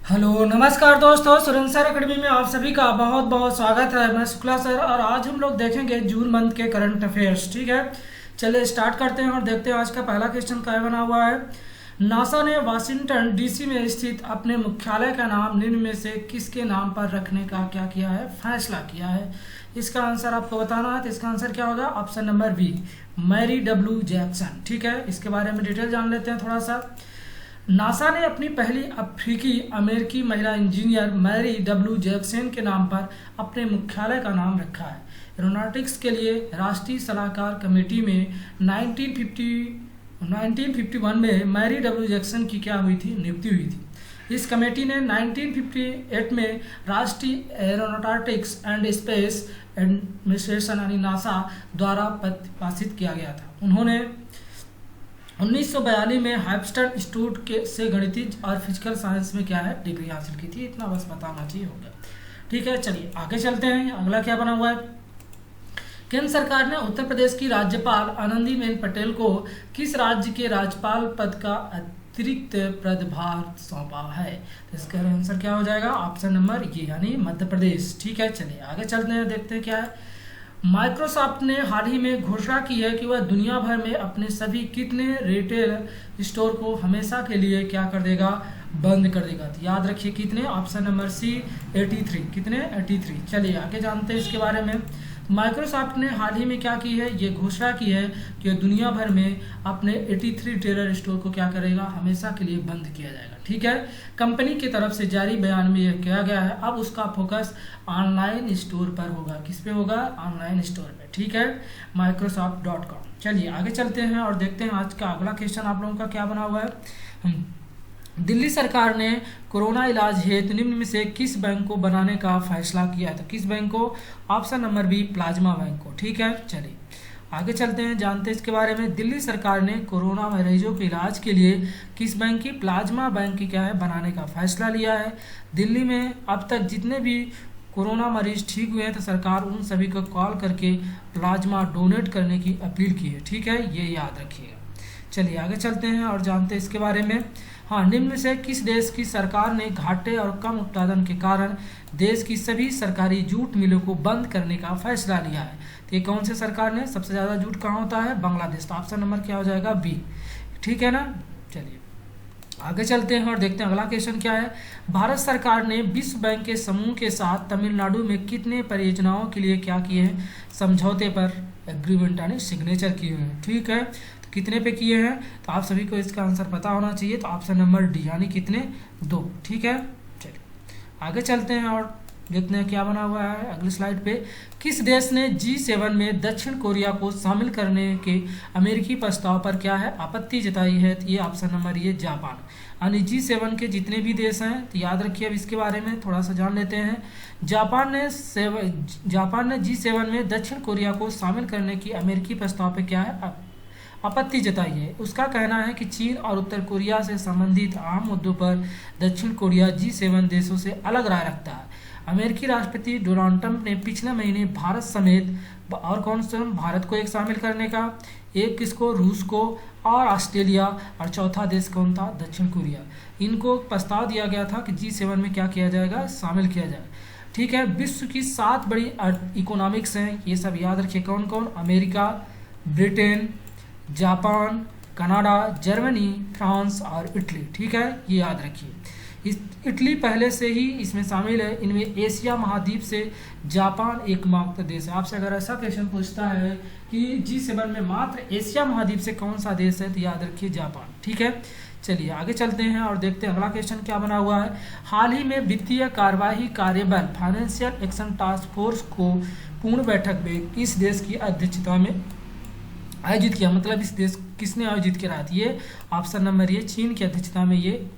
Hello नमस्कार दोस्तों, Surendra sir academy में आप सभी का बहुत बहुत स्वागत है। मैं शुक्ला सर और आज हम लोग देखेंगे जून मंथ के करंट अफेयर्स। ठीक है, चलिए स्टार्ट करते हैं और देखते हैं आज का पहला क्वेश्चन क्या बना हुआ है। नासा ने वाशिंगटन डीसी में स्थित अपने मुख्यालय का नाम निम्न में से किसके नाम पर रखने का क्या किया है, फैसला किया है। इसका आंसर आपको बताना है, तो इसका आंसर क्या होगा, option number B, Mary W Jackson. ठीक है, इसके बारे में डिटेल जान लेते हैं थोड़ा सा। नासा ने अपनी पहली अफ्रीकी अमेरिकी महिला इंजीनियर मैरी डब्ल्यू जैक्सन के नाम पर अपने मुख्यालय का नाम रखा है। एरोनॉटिक्स के लिए राष्ट्रीय सलाहकार कमेटी में 1951 में मैरी डब्ल्यू जैक्सन की क्या हुई थी, नियुक्ति हुई थी। इस कमेटी ने 1958 में राष्ट्रीय एरोनॉटिक्स एंड स्पेस एडमिनिस्ट्रेशन यानी नासा द्वारा प्रतिपादित किया गया था। उन्होंने 1942 में हैम्पस्टन इंस्टीट्यूट के से गणितीय और फिजिकल साइंस में क्या है, डिग्री हासिल की थी। इतना बस बताना चाहिए, हो गया। ठीक है, चलिए आगे चलते हैं। अगला क्या बना हुआ है। केंद्र सरकार ने उत्तर प्रदेश की राज्यपाल आनंदीबेन पटेल को किस राज्य के राज्यपाल पद का अतिरिक्त पदभार सौंपा है। तो इसका आंसर क्या हो जाएगा, ऑप्शन नंबर ये यानी मध्य प्रदेश। ठीक है, चलिए आगे चलते हैं, देखते हैं क्या है। माइक्रोसॉफ्ट ने हाल ही में घोषणा की है कि वह दुनिया भर में अपने सभी कितने रिटेल स्टोर को हमेशा के लिए क्या कर देगा, बंद कर देगा। तो याद रखिए कितने, ऑप्शन नंबर सी 83। कितने, 83। चलिए आगे जानते हैं इसके बारे में। माइक्रोसॉफ्ट ने हाल ही में क्या की है, ये घोषणा की है कि दुनिया भर में अपने 83 रिटेलर स्टोर को क्या करेगा, हमेशा के लिए बंद किया जाएगा। ठीक है, कंपनी की तरफ से जारी बयान में यह किया गया है। अब उसका फोकस ऑनलाइन स्टोर पर होगा। किस पे होगा, ऑनलाइन स्टोर पे। ठीक है, microsoft.com। चलिए आगे चलते हैं और देखते हैं आज का अगला क्वेश्चन आप लोगों का क्या बना हुआ है। दिल्ली सरकार ने कोरोना इलाज हेतु निम्न में से किस बैंक को बनाने का फैसला किया था। किस बैंक को, option number B, plasma bank को। ठीक है, चलिए आगे चलते हैं, जानते हैं इसके बारे में। दिल्ली सरकार ने कोरोना मरीजों के इलाज के लिए किस बैंक की, प्लाज्मा बैंक की क्या है, बनाने का फैसला लिया है। दिल्ली में अब तक जितने भी कोरोना मरीज ठीक हुए हैं तो सरकार उन सभी को कॉल करके प्लाज्मा डोनेट करने की अपील की है। ठीक है, ये याद रखिएगा। चलिए आगे चलते हैं और जानते हैं इसके बारे में। हाँ, निम्न में से किस देश की सरकार ने घाटे और कम उत्पादन के कारण देश की सभी सरकारी जूट मिलों को बंद करने का फैसला लिया है। तो ये कौन से सरकार ने, सबसे ज़्यादा जूट कहाँ होता है, बांग्लादेश। तो ऑप्शन नंबर क्या हो जाएगा, बी। ठीक है ना, चलिए आगे चलते हैं और देखते हैं अगला क्वेश्चन क्या है। भारत सरकार ने विश्व बैंक के समूह के साथ तमिलनाडु में कितने परियोजनाओं के लिए क्या किए हैं, समझौते पर एग्रीमेंट यानी सिग्नेचर किए हुए हैं। ठीक है, तो कितने पे किए हैं, तो आप सभी को इसका आंसर पता होना चाहिए। तो ऑप्शन नंबर डी यानी कितने, 2। ठीक है, चलिए आगे चलते हैं और देखते हैं क्या बना हुआ है अगली स्लाइड पे। किस देश ने G7 में दक्षिण कोरिया को शामिल करने के अमेरिकी प्रस्ताव पर क्या है, आपत्ति जताई है। तो ये ऑप्शन नंबर ये, जापान। यानी G7 के जितने भी देश हैं, तो याद रखिए अब इसके बारे में थोड़ा सा जान लेते हैं। जापान ने G7 में दक्षिण कोरिया को शामिल करने की अमेरिकी प्रस्ताव पर क्या है, आपत्ति जताई है। उसका कहना है कि चीन और उत्तर कोरिया से संबंधित आम मुद्दों पर दक्षिण कोरिया G7 देशों से अलग राय रखता है। अमेरिकी राष्ट्रपति डोनाल्ड ट्रंप ने पिछले महीने भारत समेत और कौन सा, भारत को एक शामिल करने का, एक किसको, रूस को और ऑस्ट्रेलिया, और चौथा देश कौन था, दक्षिण कोरिया। इनको प्रस्ताव दिया गया था कि G7 में क्या किया जाएगा, शामिल किया जाएगा। ठीक है, विश्व की 7 बड़ी इकोनॉमिक्स हैं, ये सब याद रखिए कौन कौन, America, Britain, Japan, Canada, Germany, France और इटली। ठीक है, ये याद रखिए। इटली पहले से ही इसमें शामिल है। इनमें एशिया महाद्वीप से जापान एकमात्र देश है। आपसे अगर ऐसा क्वेश्चन पूछता है कि G7 में मात्र एशिया महाद्वीप से कौन सा देश है, तो याद रखिए जापान। ठीक है, चलिए आगे चलते हैं और देखते हैं अगला क्वेश्चन क्या बना हुआ है। हाल ही में वित्तीय कार्यवाही कार्यबल फाइनेंशियल एक्शन टास्क फोर्स को पूर्ण बैठक में किस देश की अध्यक्षता में आयोजित किया, मतलब इस देश किसने आयोजित किया, ये ऑप्शन नंबर ये, चीन की अध्यक्षता में ये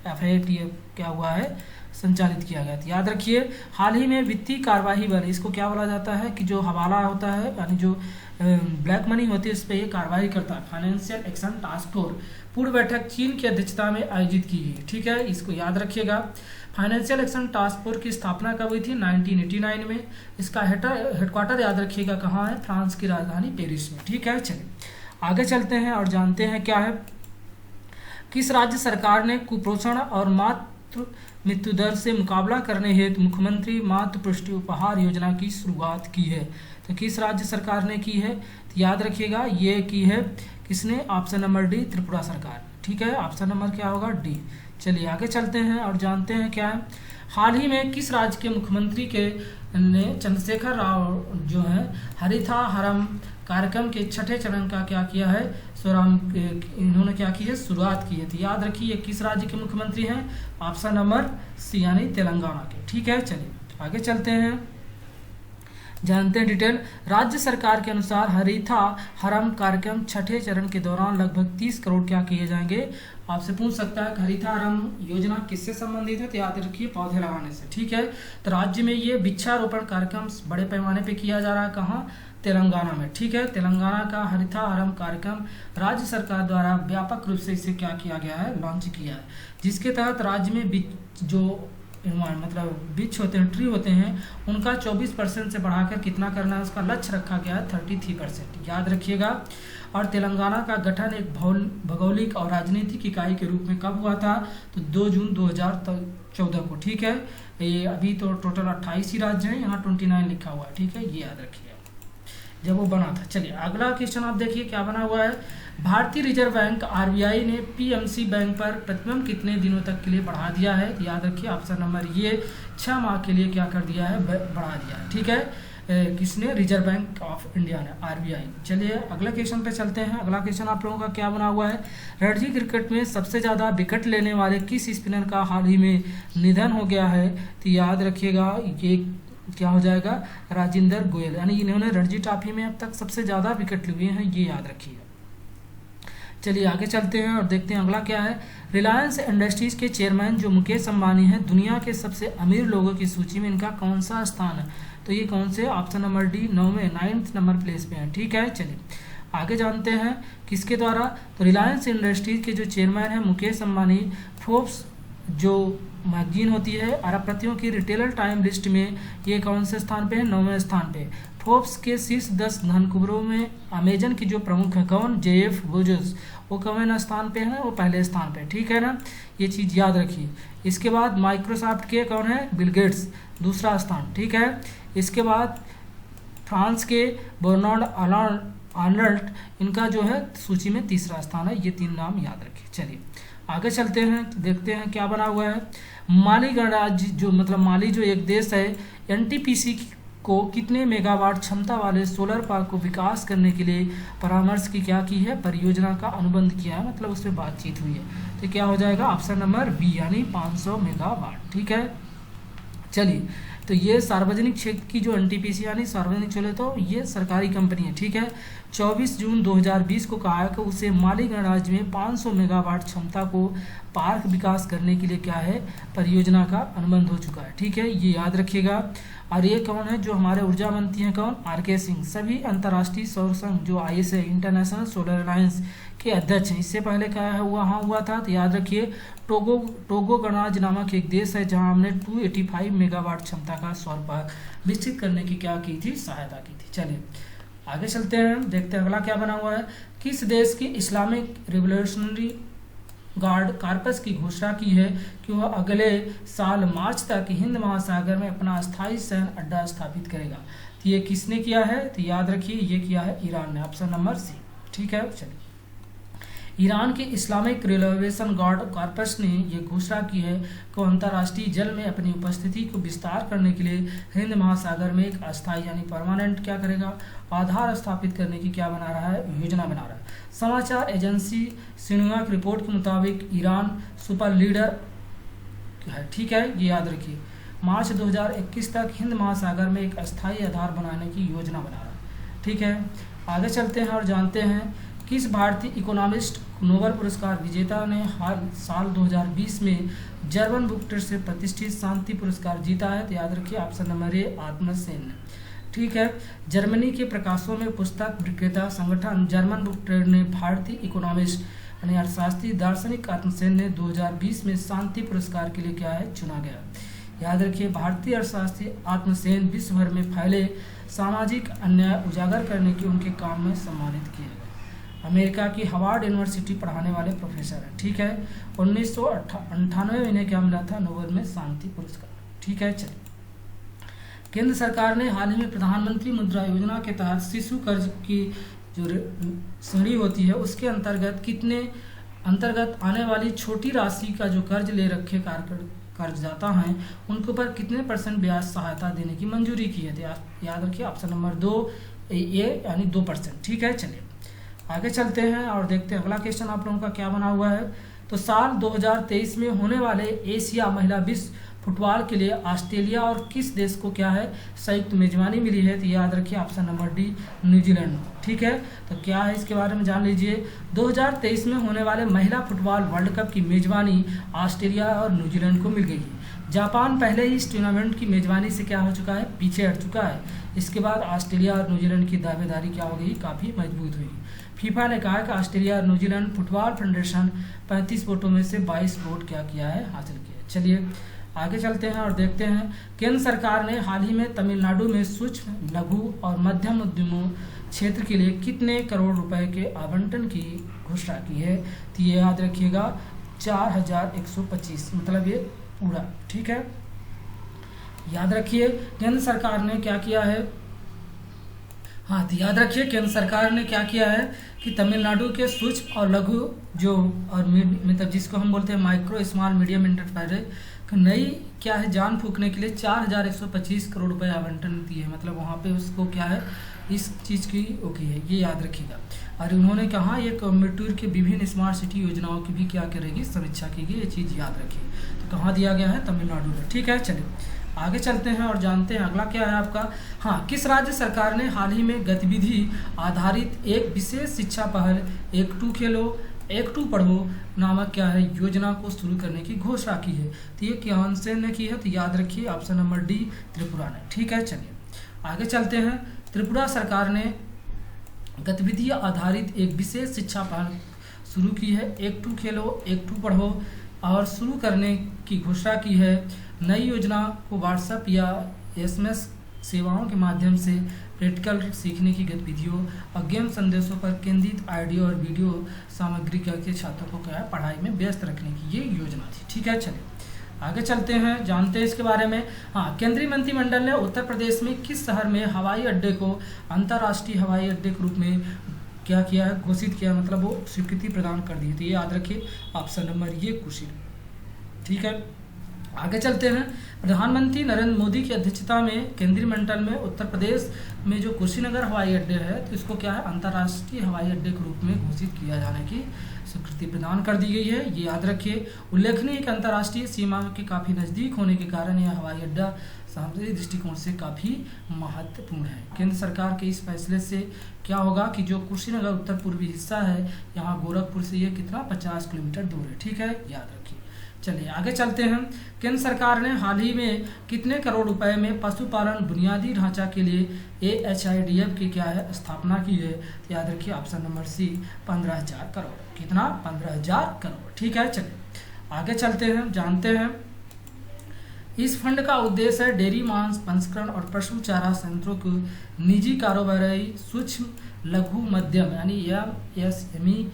FATF क्या हुआ है, संचालित किया गया था। याद रखिए हाल ही में वित्तीय कार्यवाही बल, इसको क्या बोला जाता है कि जो हवाला होता है यानी जो ब्लैक मनी होती है उस पर ये कार्रवाई करता है, फाइनेंशियल एक्शन टास्क फोर्स। पूर्व बैठक चीन की अध्यक्षता में आयोजित की गई। ठीक है, इसको याद रखिएगा। फाइनेंशियल एक्शन टास्क फोर्स की स्थापना कब हुई थी, 1989 में। इसका हेडक्वार्टर याद रखिएगा कहाँ है, फ्रांस की राजधानी पेरिस में। ठीक है, चलिए आगे चलते हैं और जानते हैं क्या है। किस राज्य सरकार ने कुपोषण और मातृ मृत्यु दर से मुकाबला करने हेतु मुख्यमंत्री मातृ पुष्टि उपहार योजना की शुरुआत की है। तो किस राज्य सरकार ने की है? तो याद रखिएगा ये की है किसने? ऑप्शन नंबर डी, त्रिपुरा सरकार। ठीक है, ऑप्शन नंबर क्या होगा? डी। चलिए आगे चलते हैं और जानते हैं क्या है। हाल ही में किस राज्य के मुख्यमंत्री के ने चंद्रशेखर राव जो है हरिथा हरम कार्यक्रम के छठे चरण का क्या किया है? इन्होंने क्या की है? शुरुआत की है। तो याद रखिए किस राज्य के मुख्यमंत्री हैं? ऑप्शन नंबर सी यानी तेलंगाना के। ठीक है, चलिए आगे चलते हैं, जानते हैं डिटेल। राज्य सरकार के अनुसार हरिथा हरम कार्यक्रम छठे चरण के दौरान लगभग 30 करोड़ क्या किए जाएंगे? आपसे पूछ सकता है हरिथा हरम योजना किससे संबंधित है? तो याद रखिए पौधे लगाने से। ठीक है, तो राज्य में ये वृक्षारोपण कार्यक्रम बड़े पैमाने पे किया जा रहा है। कहाँ? तेलंगाना में। ठीक है, तेलंगाना का हरिथा हरम कार्यक्रम राज्य सरकार द्वारा व्यापक रूप से इसे क्या किया गया है? लॉन्च किया है, जिसके तहत राज्य में जो मतलब वृक्ष होते हैं, ट्री होते हैं, उनका 24% से बढ़ाकर कितना करना है? उसका लक्ष्य रखा गया है 33%। याद रखिएगा। और तेलंगाना का गठन एक भौगोलिक और राजनीतिक इकाई के रूप में कब हुआ था? तो 2 जून 2014 को। ठीक है, ये अभी तो टोटल 28 ही राज्य हैं, यहाँ 29 लिखा हुआ है। ठीक है, ये याद रखिए जब वो बना था। चलिए अगला क्वेश्चन आप देखिए क्या बना हुआ है। भारतीय रिजर्व बैंक आरबीआई ने पीएमसी बैंक पर प्रतिबंध कितने दिनों तक के लिए बढ़ा दिया है? तो याद रखिए ऑप्शन नंबर ये 6 माह के लिए क्या कर दिया है? बढ़ा दिया है। ठीक है, किसने? रिजर्व बैंक ऑफ इंडिया ने, आरबीआई। चलिए अगला क्वेश्चन पे चलते हैं। अगला क्वेश्चन आप लोगों का क्या बना हुआ है। रणजी क्रिकेट में सबसे ज़्यादा विकेट लेने वाले किस स्पिनर का हाल ही में निधन हो गया है? तो याद रखिएगा ये क्या हो जाएगा? राजेंद्र गोयल, यानी इन्होंने रणजी ट्रॉफी में अब तक सबसे ज़्यादा विकेट लिए हैं, ये याद रखिएगा। चलिए आगे चलते हैं और देखते हैं अगला क्या है। रिलायंस इंडस्ट्रीज के चेयरमैन जो मुकेश अंबानी हैं, दुनिया के सबसे अमीर लोगों की सूची में इनका कौन सा स्थान है? तो ये कौन से? Option number D, 9th number place पे है। ठीक है, चलिए आगे जानते हैं किसके द्वारा। तो रिलायंस इंडस्ट्रीज के जो चेयरमैन हैं मुकेश अंबानी, फोर्ब्स जो मैगजीन होती है अरबपतियों की रिटेलर टाइम लिस्ट में ये कौन से स्थान पे है? 9वें स्थान पे। फोर्ब्स के शीर्ष 10 धनकुबरों में अमेजन की जो प्रमुख है कौन? जेफ बेजोस, वो कौन स्थान पे है? वो पहले स्थान पे। ठीक है ना, ये चीज़ याद रखिए। इसके बाद माइक्रोसॉफ्ट के कौन है? बिल गेट्स, दूसरा स्थान। ठीक है, इसके बाद फ्रांस के बर्नार्ड आर्नल्ट, इनका जो है सूची में तीसरा स्थान है। ये 3 नाम याद रखिए। चलिए आगे चलते हैं, देखते हैं क्या बना हुआ है। माली गणराज्य जो मतलब माली जो एक देश है, एनटीपीसी को कितने मेगावाट क्षमता वाले सोलर पार्क को विकास करने के लिए परामर्श की क्या की है? परियोजना का अनुबंध किया है, मतलब उसमें बातचीत हुई है। तो क्या हो जाएगा? ऑप्शन नंबर बी यानी 500 मेगावाट। ठीक है, चलिए तो ये सार्वजनिक क्षेत्र की जो एनटीपीसी यानी सार्वजनिक चले तो ये सरकारी कंपनी है। ठीक है, 24 जून 2020 को कहा है कि उसे माली गणराज्य में 500 मेगावाट क्षमता को पार्क विकास करने के लिए क्या है? परियोजना का अनुबंध हो चुका है। ठीक है, ये याद रखिएगा। और ये कौन है जो हमारे ऊर्जा मंत्री हैं? कौन? आर.के. सिंह, सभी अंतर्राष्ट्रीय सौर संघ जो ISA इंटरनेशनल सोलर अलायंस के अध्यक्ष हैं। इससे पहले क्या है वहाँ हुआ था? तो याद रखिए टोगो गणराज्य नामक एक देश है जहाँ हमने 285 मेगावाट क्षमता का सौर पार्क विकसित करने की क्या की थी? सहायता की थी। चलिए आगे चलते हैं, देखते हैं अगला क्या बना हुआ है। किस देश की इस्लामिक रिवोल्यूशनरी गार्ड कॉर्पस की घोषणा की है कि वह अगले साल मार्च तक हिंद महासागर में अपना अस्थायी सैन्य अड्डा स्थापित करेगा? तो ये किसने किया है? तो याद रखिए ये किया है ईरान ने, ऑप्शन नंबर सी। ठीक है, चलिए ईरान के इस्लामिक रिवोल्यूशन गार्ड कॉर्पस ने यह घोषणा की है कि वह अंतर्राष्ट्रीय जल में अपनी उपस्थिति को विस्तार करने के लिए हिंद महासागर में एक अस्थायी यानी परमानेंट क्या करेगा? आधार स्थापित करने की क्या बना रहा है? योजना बना रहा है। समाचार एजेंसी सिन्हुआ की रिपोर्ट के मुताबिक ईरान सुपर लीडर है। ठीक है, ये याद रखिए। मार्च 2021 तक हिंद महासागर में एक अस्थायी आधार बनाने की योजना बना रहा है। ठीक है, आगे चलते हैं और जानते हैं किस भारतीय इकोनॉमिस्ट नोबेल पुरस्कार विजेता ने हाल साल 2020 में जर्मन बुक ट्रस्ट से प्रतिष्ठित शांति पुरस्कार जीता है? तो याद रखिए ऑप्शन नंबर ए आत्मन सेन। ठीक है, जर्मनी के प्रकाशनों में पुस्तक विक्रेता संगठन जर्मन बुक ट्रेड ने भारतीय इकोनॉमिस्ट यानी अर्थशास्त्री दार्शनिक आत्मसेन ने 2020 में शांति पुरस्कार के लिए क्या है? चुना गया। याद रखिए भारतीय अर्थशास्त्री आत्मसेन विश्व भर में फैले सामाजिक अन्याय उजागर करने के उनके काम में सम्मानित किए गए। अमेरिका की हार्वर्ड यूनिवर्सिटी पढ़ाने वाले प्रोफेसर हैं। ठीक है, 1998 में इन्हें क्या मिला था, नोबेल में शांति पुरस्कार। ठीक है, चलिए केंद्र सरकार ने हाल ही में प्रधानमंत्री मुद्रा योजना के तहत शिशु कर्ज की जो श्रेणी होती है उसके अंतर्गत आने वाली छोटी राशि का जो कर्ज ले रखे कर्जदाता हैं उनके ऊपर कितने % ब्याज सहायता देने की मंजूरी की है। तो याद रखिए ऑप्शन नंबर 2 ये यानी 2%। ठीक है, चलिए आगे चलते हैं और देखते हैं अगला क्वेश्चन आप लोगों का क्या बना हुआ है। तो साल 2023 में होने वाले एशिया महिला विश्व फुटबॉल के लिए ऑस्ट्रेलिया और किस देश को क्या है संयुक्त मेजबानी मिली है। तो याद रखिए ऑप्शन नंबर डी न्यूजीलैंड। ठीक है, तो क्या है इसके बारे में जान लीजिए। 2023 में होने वाले महिला फुटबॉल वर्ल्ड कप की मेजबानी ऑस्ट्रेलिया और न्यूजीलैंड को मिल गई है। जापान पहले ही इस टूर्नामेंट की मेजबानी से क्या हो चुका है, पीछे हट चुका है। इसके बाद ऑस्ट्रेलिया और न्यूजीलैंड की दावेदारी क्या हो गई, काफ़ी मजबूत हुई। फीफा ने कहा कि ऑस्ट्रेलिया और न्यूजीलैंड फुटबॉल फेडरेशन 35 वोटों में से 22 वोट क्या किया है, हासिल किया। चलिए आगे चलते हैं और देखते हैं केंद्र सरकार ने हाल ही में तमिलनाडु में सूक्ष्म लघु और मध्यम उद्यमों क्षेत्र के लिए कितने करोड़ रुपए के आवंटन की घोषणा की है। तो ये याद रखिएगा 4125, मतलब ये पूरा। ठीक है, याद रखिए केंद्र सरकार ने क्या किया है, हाँ तो याद रखिए केंद्र सरकार ने क्या किया है कि तमिलनाडु के सूक्ष्म और लघु जो और मतलब जिसको हम बोलते हैं माइक्रो स्मॉल मीडियम एंटरप्राइज नई क्या है जान फूंकने के लिए 4125 करोड़ रुपए आवंटन दी है। मतलब वहाँ पे उसको क्या है इस चीज़ की ओके है, ये याद रखिएगा। और उन्होंने कहा ये कोयम्बटूर के विभिन्न स्मार्ट सिटी योजनाओं की भी क्या करेगी, समीक्षा कीगी, ये चीज़ याद रखिए। तो कहाँ दिया गया है, तमिलनाडु में। ठीक है, चलिए आगे चलते हैं और जानते हैं अगला क्या है आपका। हाँ, किस राज्य सरकार ने हाल ही में गतिविधि आधारित एक विशेष शिक्षा पहल एक टू खेलो एक टू पढ़ो नामक क्या है योजना को शुरू करने की घोषणा की है। तो ये कौन से ने की है, तो याद रखिए ऑप्शन नंबर डी त्रिपुरा ने। ठीक है, चलिए आगे चलते हैं। त्रिपुरा सरकार ने गतिविधि आधारित एक विशेष शिक्षा पहल शुरू की है, एक टू खेलो एक टू पढ़ो, और शुरू करने की घोषणा की है। नई योजना को व्हाट्सएप या SMS सेवाओं के माध्यम से प्रैक्टिकल सीखने की गतिविधियों और गेम संदेशों पर केंद्रित ऑडियो और वीडियो सामग्री के छात्रों को क्या है पढ़ाई में व्यस्त रखने की ये योजना थी। ठीक है, चलिए आगे चलते हैं, जानते हैं इसके बारे में। हाँ, केंद्रीय मंत्रिमंडल ने उत्तर प्रदेश में किस शहर में हवाई अड्डे को अंतर्राष्ट्रीय हवाई अड्डे के रूप में क्या किया है, घोषित किया, मतलब वो स्वीकृति प्रदान कर दी। तो ये याद रखिए ऑप्शन नंबर ये कुशीनगर। ठीक है, आगे चलते हैं। प्रधानमंत्री नरेंद्र मोदी की अध्यक्षता में केंद्रीय मंडल में उत्तर प्रदेश में जो कुशीनगर हवाई अड्डे है तो इसको क्या है अंतर्राष्ट्रीय हवाई अड्डे के रूप में घोषित किया जाने की स्वीकृति प्रदान कर दी गई है। ये याद रखिए। उल्लेखनीय कि अंतर्राष्ट्रीय सीमा के काफ़ी नज़दीक होने के कारण यह हवाई अड्डा सामरिक दृष्टिकोण से काफ़ी महत्वपूर्ण है। केंद्र सरकार के इस फैसले से क्या होगा कि जो कुशीनगर उत्तर पूर्वी हिस्सा है यहाँ गोरखपुर से ये कितना 50 किलोमीटर दूर है। ठीक है, याद रखिए। चलिए आगे चलते हैं। केंद्र सरकार ने हाल ही में कितने करोड़ रुपए में पशुपालन बुनियादी ढांचा के लिए AHIDF की क्या है स्थापना की है। तो याद रखिए ऑप्शन नंबर सी 15,000 करोड़। कितना, 15,000 करोड़। ठीक है, चलिए आगे चलते हैं, जानते हैं। इस फंड का उद्देश्य है डेयरी मांस प्रसंस्करण और पशु चारा संयंत्रों को निजी कारोबारी सूक्ष्म लघु मध्यम यानी MSME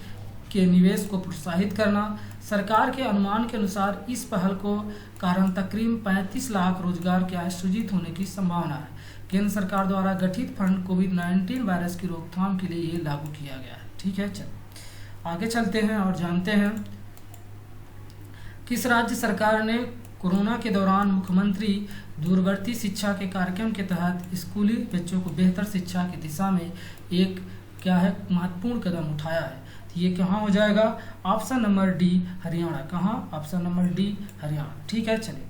के निवेश को प्रोत्साहित करना। सरकार के अनुमान के अनुसार इस पहल को कारण तकरीबन 35 लाख रोजगार क्या है सृजित होने की संभावना है। केंद्र सरकार द्वारा गठित फंड कोविड-19 वायरस की रोकथाम के लिए ये लागू किया गया है। ठीक है, चलिए आगे चलते हैं और जानते हैं किस राज्य सरकार ने कोरोना के दौरान मुख्यमंत्री दूरवर्ती शिक्षा के कार्यक्रम के तहत स्कूली बच्चों को बेहतर शिक्षा की दिशा में एक क्या है महत्वपूर्ण कदम उठाया है। तो ये कहाँ हो जाएगा, ऑप्शन नंबर डी हरियाणा। कहाँ, ऑप्शन नंबर डी हरियाणा। ठीक है, चलिए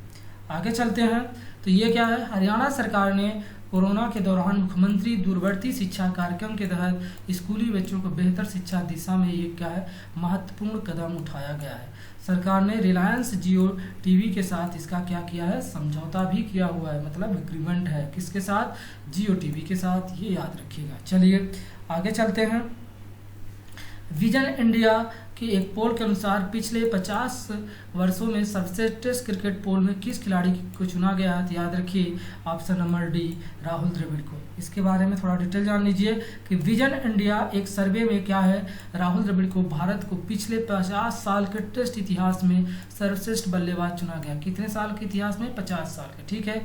आगे चलते हैं। तो ये क्या है, हरियाणा सरकार ने कोरोना के दौरान मुख्यमंत्री दूरवर्ती शिक्षा कार्यक्रम के तहत स्कूली बच्चों को बेहतर शिक्षा दिशा में ये क्या है महत्वपूर्ण कदम उठाया गया है। सरकार ने रिलायंस जियो टीवी के साथ इसका क्या किया है, समझौता भी किया हुआ है, मतलब एग्रीमेंट है किसके साथ, जियो टीवी के साथ। ये याद रखिएगा। चलिए आगे चलते हैं। विजन इंडिया कि एक पोल के अनुसार पिछले 50 वर्षों में सर्वश्रेष्ठ टेस्ट क्रिकेट पोल में किस खिलाड़ी को चुना गया है? तो याद रखिए option number D, Rahul Dravid को। इसके बारे में थोड़ा डिटेल जान लीजिए कि विजन इंडिया एक सर्वे में क्या है, राहुल द्रविड़ को भारत को पिछले 50 साल के टेस्ट इतिहास में सर्वश्रेष्ठ बल्लेबाज चुना गया। कितने साल के इतिहास में? 50 साल के। ठीक है,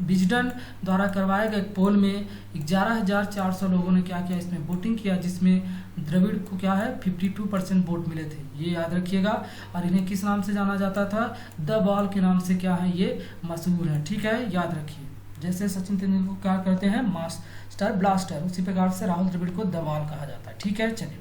विजडन द्वारा करवाए गए पोल में 11,400 लोगों ने क्या किया, इसमें वोटिंग किया, जिसमें द्रविड़ को क्या है 52% वोट मिले थे। ये याद रखिएगा। और इन्हें किस नाम से जाना जाता था? द बॉल के नाम से क्या है ये मशहूर है। ठीक है, याद रखिए। जैसे सचिन तेंदुलकर को क्या करते हैं मास्टर ब्लास्टर, उसी प्रकार से राहुल द्रविड़ को द बॉल कहा जाता है। ठीक है, चलिए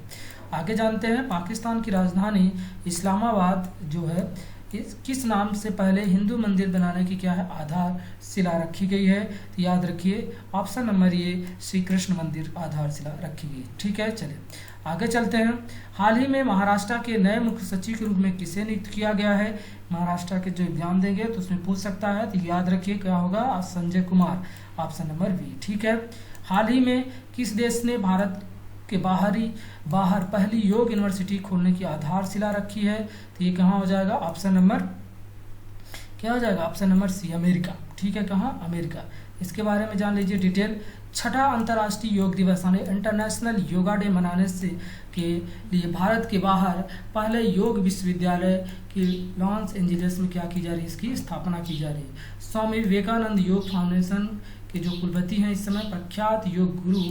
आगे जानते हैं। पाकिस्तान की राजधानी इस्लामाबाद जो है किस नाम से पहले हिंदू मंदिर बनाने की क्या है आधारशिला रखी गई है? तो याद रखिए ऑप्शन नंबर ये श्री कृष्ण मंदिर आधारशिला रखी गई। ठीक है, चलिए आगे चलते हैं। हाल ही में महाराष्ट्र के नए मुख्य सचिव के रूप में किसे नियुक्त किया गया है? महाराष्ट्र के जो एग्जाम देंगे तो उसमें पूछ सकता है, तो याद रखिए क्या होगा, Sanjay Kumar, option number B. ठीक है, हाल ही में किस देश ने भारत के बाहर पहली योग यूनिवर्सिटी खोलने की आधारशिला रखी है? तो ये कहाँ हो जाएगा? ऑप्शन नंबर क्या हो जाएगा? Option number C, America. ठीक है, कहाँ? अमेरिका। इसके बारे में जान लीजिए डिटेल। छठा अंतर्राष्ट्रीय योग दिवस यानी इंटरनेशनल योगा डे मनाने से के लिए भारत के बाहर पहले योग विश्वविद्यालय की लॉस एंजलिस में क्या की जा रही है, इसकी स्थापना की जा रही है। स्वामी विवेकानंद योग फाउंडेशन के जो कुलपति हैं इस समय प्रख्यात योग गुरु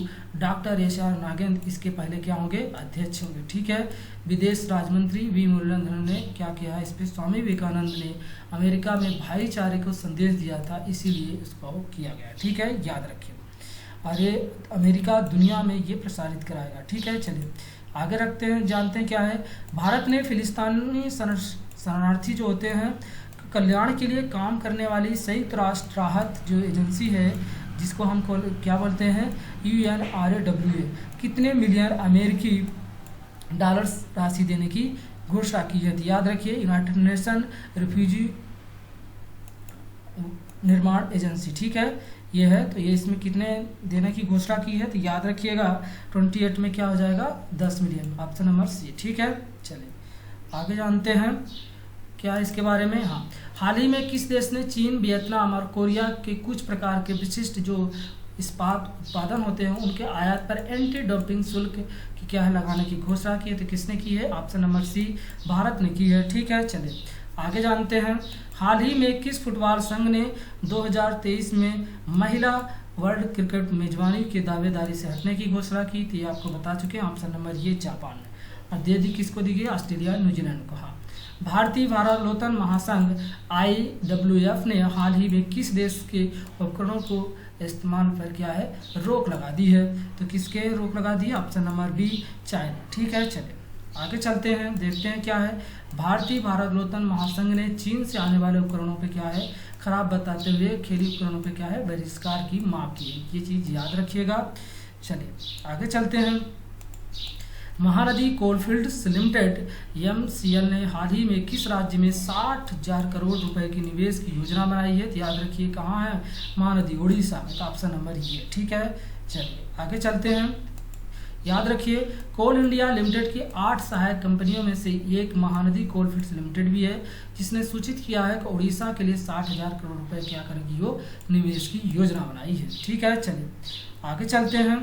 डॉक्टर एस.आर. नागेंद्र इसके पहले क्या होंगे? अध्यक्ष होंगे। ठीक है, विदेश राज्य मंत्री वी मुरलीधरन ने क्या किया है, इस पर स्वामी विवेकानंद ने अमेरिका में भाईचारे को संदेश दिया था, इसीलिए इसको किया गया। ठीक है, याद रखिए। और ये अमेरिका दुनिया में ये प्रसारित कराएगा। ठीक है, चलिए आगे रखते हैं, जानते हैं क्या है। भारत ने फिलिस्तीनी शरणार्थी जो होते हैं कल्याण के लिए काम करने वाली संयुक्त राष्ट्र राहत जो एजेंसी है, जिसको हम क्या बोलते हैं, UNRWA, कितने मिलियन अमेरिकी डॉलर्स राशि देने की घोषणा की है? याद रखिए यूनाइटेड नेशन रिफ्यूजी निर्माण एजेंसी। ठीक है, ये है, तो ये इसमें कितने देने की घोषणा की है? तो याद रखिएगा 28 में क्या हो जाएगा? 10 मिलियन, ऑप्शन नंबर सी। ठीक है, चलिए आगे जानते हैं क्या इसके बारे में। हाँ, हाल ही में किस देश ने चीन, वियतनाम और कोरिया के कुछ प्रकार के विशिष्ट जो इस्पात उत्पादन होते हैं उनके आयात पर एंटी डंपिंग शुल्क की क्या है लगाने की घोषणा की है? तो किसने की है? ऑप्शन नंबर सी, भारत ने की है। ठीक है, चलिए आगे जानते हैं। हाल ही में किस फुटबॉल संघ ने 2023 में महिला वर्ल्ड क्रिकेट मेजबानी की दावेदारी से हटने की घोषणा की? तो ये आपको बता चुके हैं, ऑप्शन नंबर ये जापान ने। और दे दी किसको दी गई? ऑस्ट्रेलिया न्यूजीलैंड को। हाँ, भारतीय भारोत्तोलन महासंघ IWF ने हाल ही में किस देश के उपकरणों को इस्तेमाल पर क्या है रोक लगा दी है? तो किसके रोक लगा दी है? Option number B, China. ठीक है, चलिए आगे चलते हैं, देखते हैं क्या है। भारतीय भारोत्तोलन महासंघ ने चीन से आने वाले उपकरणों पे क्या है खराब बताते हुए खेली उपकरणों पे क्या है बहिष्कार की मांग की है। ये चीज़ याद रखिएगा। चलिए आगे चलते हैं। महानदी कोलफील्ड्स लिमिटेड MCL ने हाल ही में किस राज्य में 60,000 करोड़ रुपए की निवेश की योजना बनाई है? तो याद रखिए कहाँ है? महानदी, उड़ीसा में। तो ऑप्शन नंबर ये। ठीक है, चलिए आगे चलते हैं। याद रखिए कोल इंडिया लिमिटेड की 8 सहायक कंपनियों में से एक महानदी कोलफील्ड्स लिमिटेड भी है, जिसने सूचित किया है कि उड़ीसा के लिए 60,000 करोड़ रुपए क्या करेगी, वो निवेश की योजना बनाई है। ठीक है, चलिए आगे चलते हैं।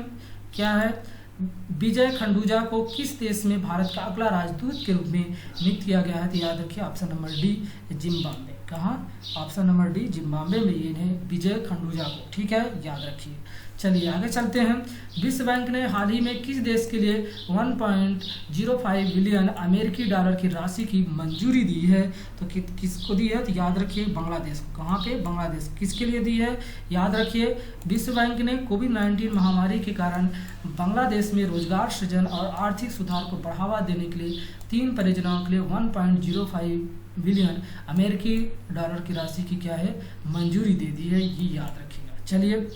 क्या है, विजय खंडूजा को किस देश में भारत का अगला राजदूत के रूप में नियुक्त किया गया है? तो याद रखिए ऑप्शन नंबर डी, जिम्बाब्वे। कहाँ? ऑप्शन नंबर डी, जिम्बाब्वे में इन्हें विजय खंडूजा को। ठीक है, याद रखिए। चलिए आगे चलते हैं। विश्व बैंक ने हाल ही में किस देश के लिए 1.05 बिलियन अमेरिकी डॉलर की राशि की मंजूरी दी है? तो किसको दी है? तो याद रखिए बांग्लादेश को। कहाँ पे? बांग्लादेश। किसके लिए दी है? याद रखिए विश्व बैंक ने कोविड-19 महामारी के कारण बांग्लादेश में रोजगार सृजन और आर्थिक सुधार को बढ़ावा देने के लिए 3 परियोजनाओं के लिए 1.05 बिलियन अमेरिकी डॉलर की राशि की क्या है मंजूरी दे दी है। ये याद रखिएगा। चलिए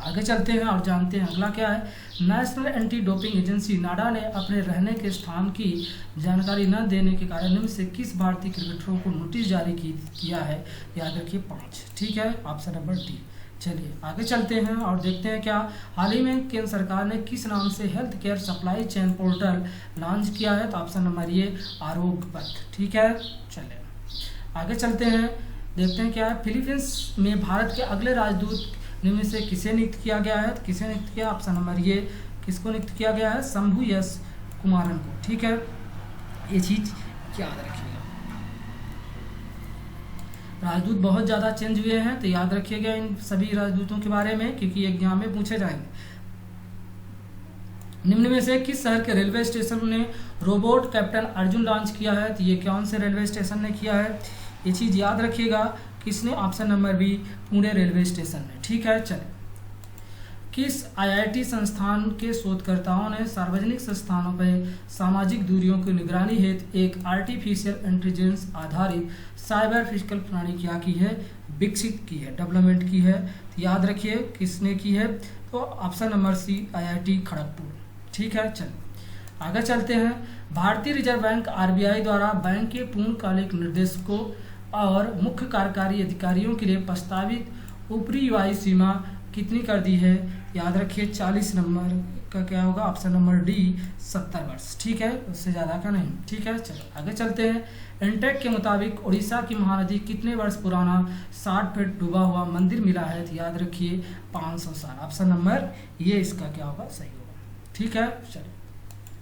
आगे चलते हैं और जानते हैं अगला क्या है। नेशनल एंटी डोपिंग एजेंसी नाडा ने अपने रहने के स्थान की जानकारी न देने के कारण निम्न से किस भारतीय क्रिकेटरों को नोटिस जारी किया है? याद रखिए 5। ठीक है, ऑप्शन नंबर डी। चलिए आगे चलते हैं और देखते हैं क्या हाल ही में केंद्र सरकार ने किस नाम से health care supply chain portal launch किया है। तो ऑप्शन नंबर ये आरोग्य पथ। ठीक है, चलिए आगे चलते हैं, देखते हैं क्या है। फिलीपींस में भारत के अगले राजदूत निम्न से किसे नियुक्त किया गया है। तो किसे नियुक्त किया, ऑप्शन नंबर ये किसको नियुक्त किया गया है, शंभू यस कुमारन को। ठीक है, ये चीज़ याद रखिएगा। राजदूत बहुत ज़्यादा चेंज हुए हैं, तो याद रखिएगा इन सभी राजदूतों के बारे में, क्योंकि एग्जाम में पूछे जाएंगे। निम्न में से किस शहर के रेलवे स्टेशन ने रोबोट कैप्टन अर्जुन लॉन्च किया है। तो ये कौन से रेलवे स्टेशन ने किया है, ये चीज़ याद रखिएगा। किसने, option number B Pune railway station ने। ठीक है, चले किस आईआईटी संस्थान के शोधकर्ताओं ने सार्वजनिक संस्थानों पर सामाजिक दूरियों की निगरानी हेतु एक आर्टिफिशियल इंटेलिजेंस आधारित साइबर फिजिकल प्रणाली क्या की है, विकसित की है, डेवलपमेंट की है। तो याद रखिए किसने की है, तो option number C IIT Kharagpur. ठीक है, चलिए आगे चलते हैं। भारतीय रिजर्व बैंक आरबीआई द्वारा बैंक के पूर्णकालिक निर्देशकों और मुख्य कार्यकारी अधिकारियों के लिए प्रस्तावित ऊपरी आयु सीमा कितनी कर दी है। याद रखिए 40 नंबर का क्या होगा, ऑप्शन नंबर डी 70 वर्ष। ठीक है, उससे ज़्यादा का नहीं। ठीक है, चलो आगे चलते हैं। एनटेक के मुताबिक उड़ीसा की महानदी कितने वर्ष पुराना 60 फीट डूबा हुआ मंदिर मिला है। तो याद रखिए 500 साल। ऑप्शन नंबर ये इसका क्या होगा, सही होगा। ठीक है, चलिए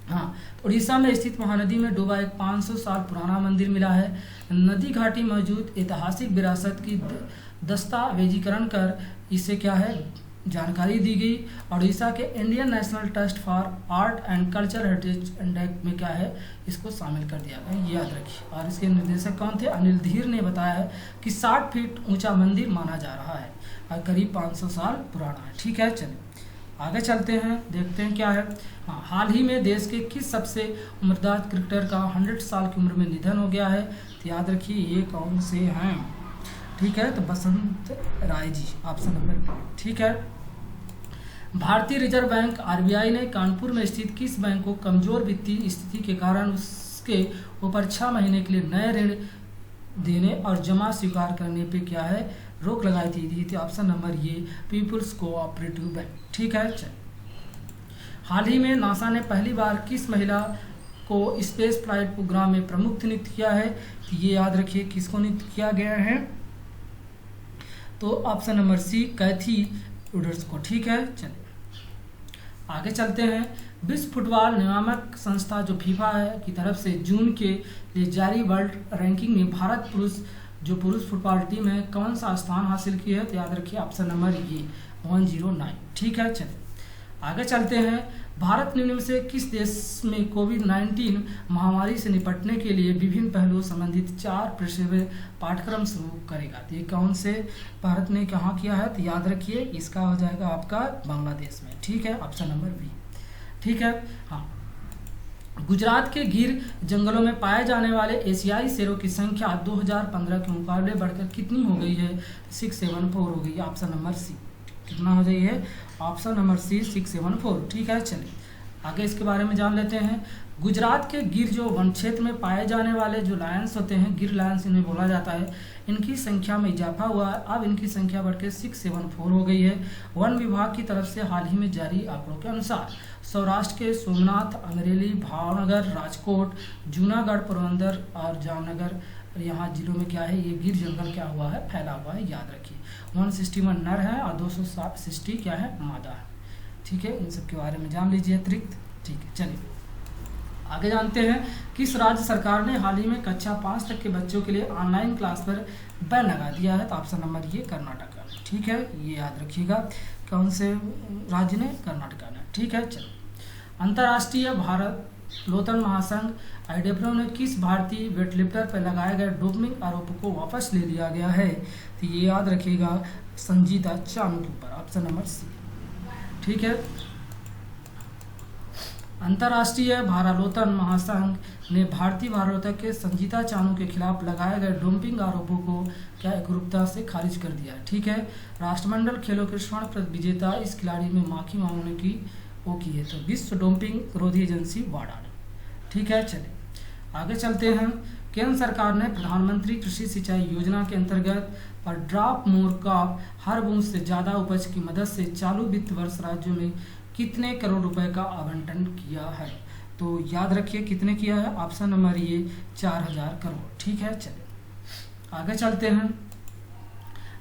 हाँ, तो उड़ीसा में स्थित महानदी में डूबा एक 500 साल पुराना मंदिर मिला है। नदी घाटी मौजूद ऐतिहासिक विरासत की दस्तावेजीकरण कर इसे क्या है, जानकारी दी गई। उड़ीसा के Indian national trust for art and culture heritage index में क्या है, इसको शामिल कर दिया गया, ये याद रखिए। और इसके निर्देशक कौन थे, अनिल धीर ने बताया है कि 60 फीट ऊंचा मंदिर माना जा रहा है और करीब 500 साल पुराना है। ठीक है, चलिए आगे चलते हैं, देखते हैं क्या है। हाँ, हाल ही में देश के किस सबसे उम्रदराज क्रिकेटर का 100 साल की उम्र में निधन हो गया है। तो याद रखिए ये कौन से हैं। ठीक है, तो बसंत राय जी, ऑप्शन नंबर। ठीक है, भारतीय रिजर्व बैंक आरबीआई ने कानपुर में स्थित किस बैंक को कमजोर वित्तीय स्थिति के कारण उसके ऊपर 6 महीने के लिए नए ऋण देने और जमा स्वीकार करने पे क्या है, रोक लगाई थी। ऑप्शन नंबर ये पीपुल्स कोऑपरेटिव बैंक। ठीक है, चल हाल ही में नासा ने पहली बार किस महिला को स्पेस फ्लाइट प्रोग्राम में प्रमुख नियुक्त किया है। तो ये याद रखिए किसको नियुक्त किया गया है, तो ऑप्शन नंबर सी कैथी वुडर्स को। ठीक है, चलिए आगे चलते हैं। विश्व फुटबॉल नियामक संस्था जो फीफा है की तरफ से जून के लिए जारी वर्ल्ड रैंकिंग में भारत पुरुष फुटबॉल टीम है कौन सा स्थान हासिल किया है। तो याद रखिए ऑप्शन नंबर ये 109। ठीक है, चलिए आगे चलते हैं। भारत निम्न में से किस देश में कोविड-19 महामारी से निपटने के लिए विभिन्न पहलुओं संबंधित 4 पेशेवर पाठ्यक्रम शुरू करेगा। तो ये कौन से भारत ने कहाँ किया है। तो याद रखिए इसका हो जाएगा आपका बांग्लादेश में। ठीक है, ऑप्शन नंबर बी। ठीक है, हाँ, गुजरात के गिर जंगलों में पाए जाने वाले एशियाई शेरों की संख्या 2015 के मुकाबले बढ़कर कितनी हो गई है। 674 हो गई। Option number C. कितना हो जाइए, ऑप्शन नंबर सी 674। ठीक है, चलिए आगे इसके बारे में जान लेते हैं। गुजरात के गिर जो वन क्षेत्र में पाए जाने वाले जो लायंस होते हैं, गिर लायंस इन्हें बोला जाता है, इनकी संख्या में इजाफा हुआ है। अब इनकी संख्या बढ़कर 674 हो गई है। वन विभाग की तरफ से हाल ही में जारी आंकड़ों के अनुसार सौराष्ट्र के सोमनाथ, अमरेली, भावनगर, राजकोट, जूनागढ़, पोरबंदर और जामनगर यहाँ जिलों में क्या है, ये गिर जंगल क्या हुआ है, फैला हुआ है। याद रखिए 161 नर है और 260 क्या है, मादा है। ठीक है, इन सब के बारे में जान लीजिए अतिरिक्त। ठीक है, चलिए आगे जानते हैं। किस राज्य सरकार ने हाल ही में कक्षा 5 तक के बच्चों के लिए ऑनलाइन क्लास पर बैन लगा दिया है। तो ऑप्शन नंबर ये कर्नाटक है। ठीक है, ये याद रखिएगा कौन से राज्य ने, कर्नाटक ने। ठीक है, चलो अंतर्राष्ट्रीय भारत लोतन महासंघ आईडब्ल्यू ने किस भारतीय वेटलिफ्टर पर लगाए गए डोपिंग आरोपों को वापस ले लिया गया है। तो ये याद रखिएगा संजीता चानू के ऊपर। Option number C. ठीक है, अंतर्राष्ट्रीय भारोत्तोलन महासंघ ने भारतीय भारोत्तोलक के संजीता चानू के खिलाफ लगाए गए डोपिंग आरोपों को क्या एकरूपता से खारिज कर दिया है। ठीक है, राष्ट्रमंडल खेलों के स्वर्ण पदक विजेता इस खिलाड़ी में माफी मांगने की वो की है, तो विश्व डोपिंग विरोधी एजेंसी वाडा ने। ठीक है, चलिए आगे चलते हैं। केंद्र सरकार ने प्रधानमंत्री कृषि सिंचाई योजना के अंतर्गत पर ड्रॉप मोर क्रॉप हर बूंद से ज़्यादा उपज की मदद से चालू वित्त वर्ष राज्यों में कितने करोड़ रुपए का आवंटन किया है? तो याद रखिए कितने किया है, ऑप्शन नंबर ये 4000 करोड़। ठीक है, चलिए आगे चलते हैं।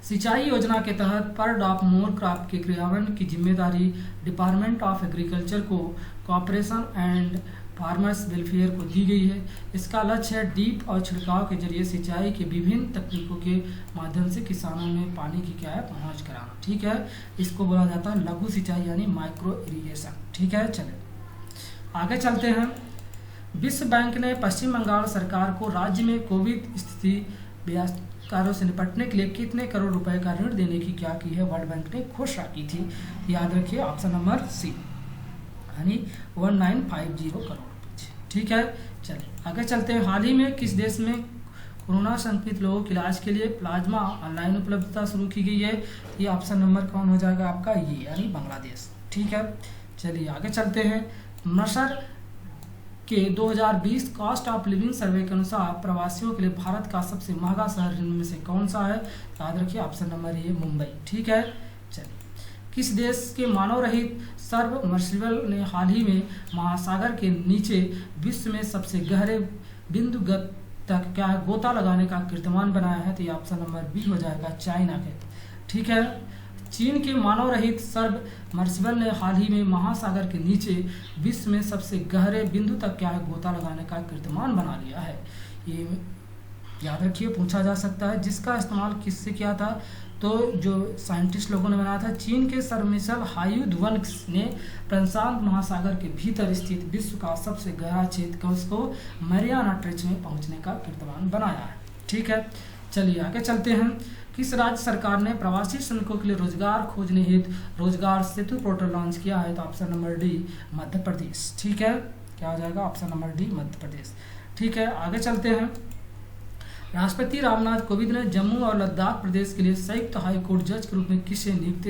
सिंचाई योजना के तहत पर ड्रॉप मोर क्रॉप के क्रियान्वयन की जिम्मेदारी डिपार्टमेंट ऑफ एग्रीकल्चर को कॉर्पोरेशन एंड फार्मर्स वेलफेयर को दी गई है। इसका लक्ष्य है डीप और छिड़काव के जरिए सिंचाई के विभिन्न तकनीकों के माध्यम से किसानों में पानी की क्या है पहुंच कराना। ठीक है, इसको बोला जाता है लघु सिंचाई यानी माइक्रो इरिगेशन। ठीक है, चले आगे चलते हैं। विश्व बैंक ने पश्चिम बंगाल सरकार को राज्य में कोविड स्थिति कार्यों से निपटने के लिए कितने करोड़ रुपए का ऋण देने की क्या की है, वर्ल्ड बैंक ने घोषणा की थी। याद रखिए ऑप्शन नंबर सी यानी 1950 करोड़ रुपए। ठीक है, चलिए आगे चलते हैं। हाल ही में किस देश में कोरोना संक्रमित लोगों के इलाज के लिए प्लाज्मा ऑनलाइन उपलब्धता शुरू की गई है? ये ऑप्शन नंबर कौन हो जाएगा आपका, ये यानी बांग्लादेश। ठीक है, चलिए आगे चलते हैं। नशर के 2020 कॉस्ट ऑफ लिविंग सर्वे के अनुसार प्रवासियों के लिए भारत का सबसे महंगा शहर इनमें से कौन सा है? याद रखिए ऑप्शन नंबर ये मुंबई। ठीक है, चलिए किस देश के मानव रहित सबमर्सिबल ने हाल ही में महासागर के नीचे विश्व में सबसे गहरे बिंदुगत तक क्या गोता लगाने का कीर्तिमान बनाया है? तो ये ऑप्शन नंबर बी हो जाएगा, चाइना के। ठीक है, चीन के मानव रहित सबमर्सिबल ने हाल ही में महासागर के नीचे विश्व में सबसे गहरे बिंदु तक क्या है गोता लगाने का कीर्तिमान बना लिया है। ये याद रखिए पूछा जा सकता है। जिसका इस्तेमाल किससे किया था? तो जो साइंटिस्ट लोगों ने बनाया था, चीन के सबमर्सिबल हायुध-1 ने प्रशांत महासागर के भीतर स्थित विश्व का सबसे गहरा क्षेत्र उसको मैरियाना ट्रेंच में पहुंचने का कीर्तिमान बनाया है। ठीक है, चलिए आगे चलते हैं। किस राज्य सरकार ने प्रवासी श्रमिकों के लिए रोजगार खोजने हेतु रोजगार सेतु पोर्टल लॉन्च किया है? तो option number D Madhya Pradesh. ठीक है, क्या हो जाएगा option number D Madhya Pradesh. ठीक है, आगे चलते हैं। राष्ट्रपति रामनाथ कोविंद ने जम्मू और लद्दाख प्रदेश के लिए संयुक्त हाई कोर्ट जज के रूप में किसे नियुक्त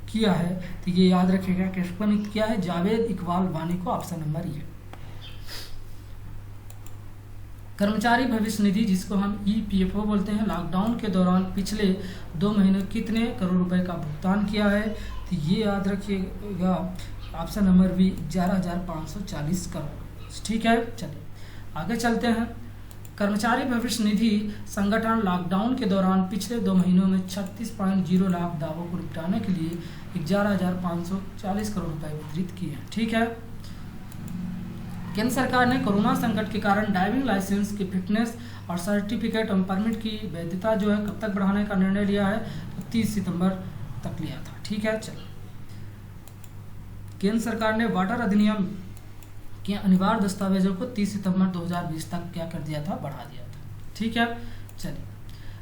किया है? तो ये याद रखिएगा किसको नियुक्त किया है, जावेद इकबाल वानी को। ऑप्शन नंबर ये। कर्मचारी भविष्य निधि जिसको हम EPFO बोलते हैं, लॉकडाउन के दौरान पिछले 2 महीने कितने करोड़ रुपए का भुगतान किया है? तो ये याद रखिएगा ऑप्शन नंबर बी 11,540 करोड़। ठीक है, चलिए आगे चलते हैं। कर्मचारी भविष्य निधि संगठन लॉकडाउन के दौरान पिछले 2 महीनों में 36.0 लाख दावों को निपटाने के लिए 11,540 करोड़ रुपए वितरित किए हैं। ठीक है, केंद्र सरकार ने कोरोना संकट के कारण ड्राइविंग लाइसेंस की फिटनेस और सर्टिफिकेट एवं परमिट की वैधता जो है कब तक बढ़ाने का निर्णय लिया है? तो 30 सितंबर तक लिया था। ठीक है, चलिए केंद्र सरकार ने वाटर अधिनियम के अनिवार्य दस्तावेजों को 30 सितंबर 2020 तक क्या कर दिया था, बढ़ा दिया था। ठीक है, चलिए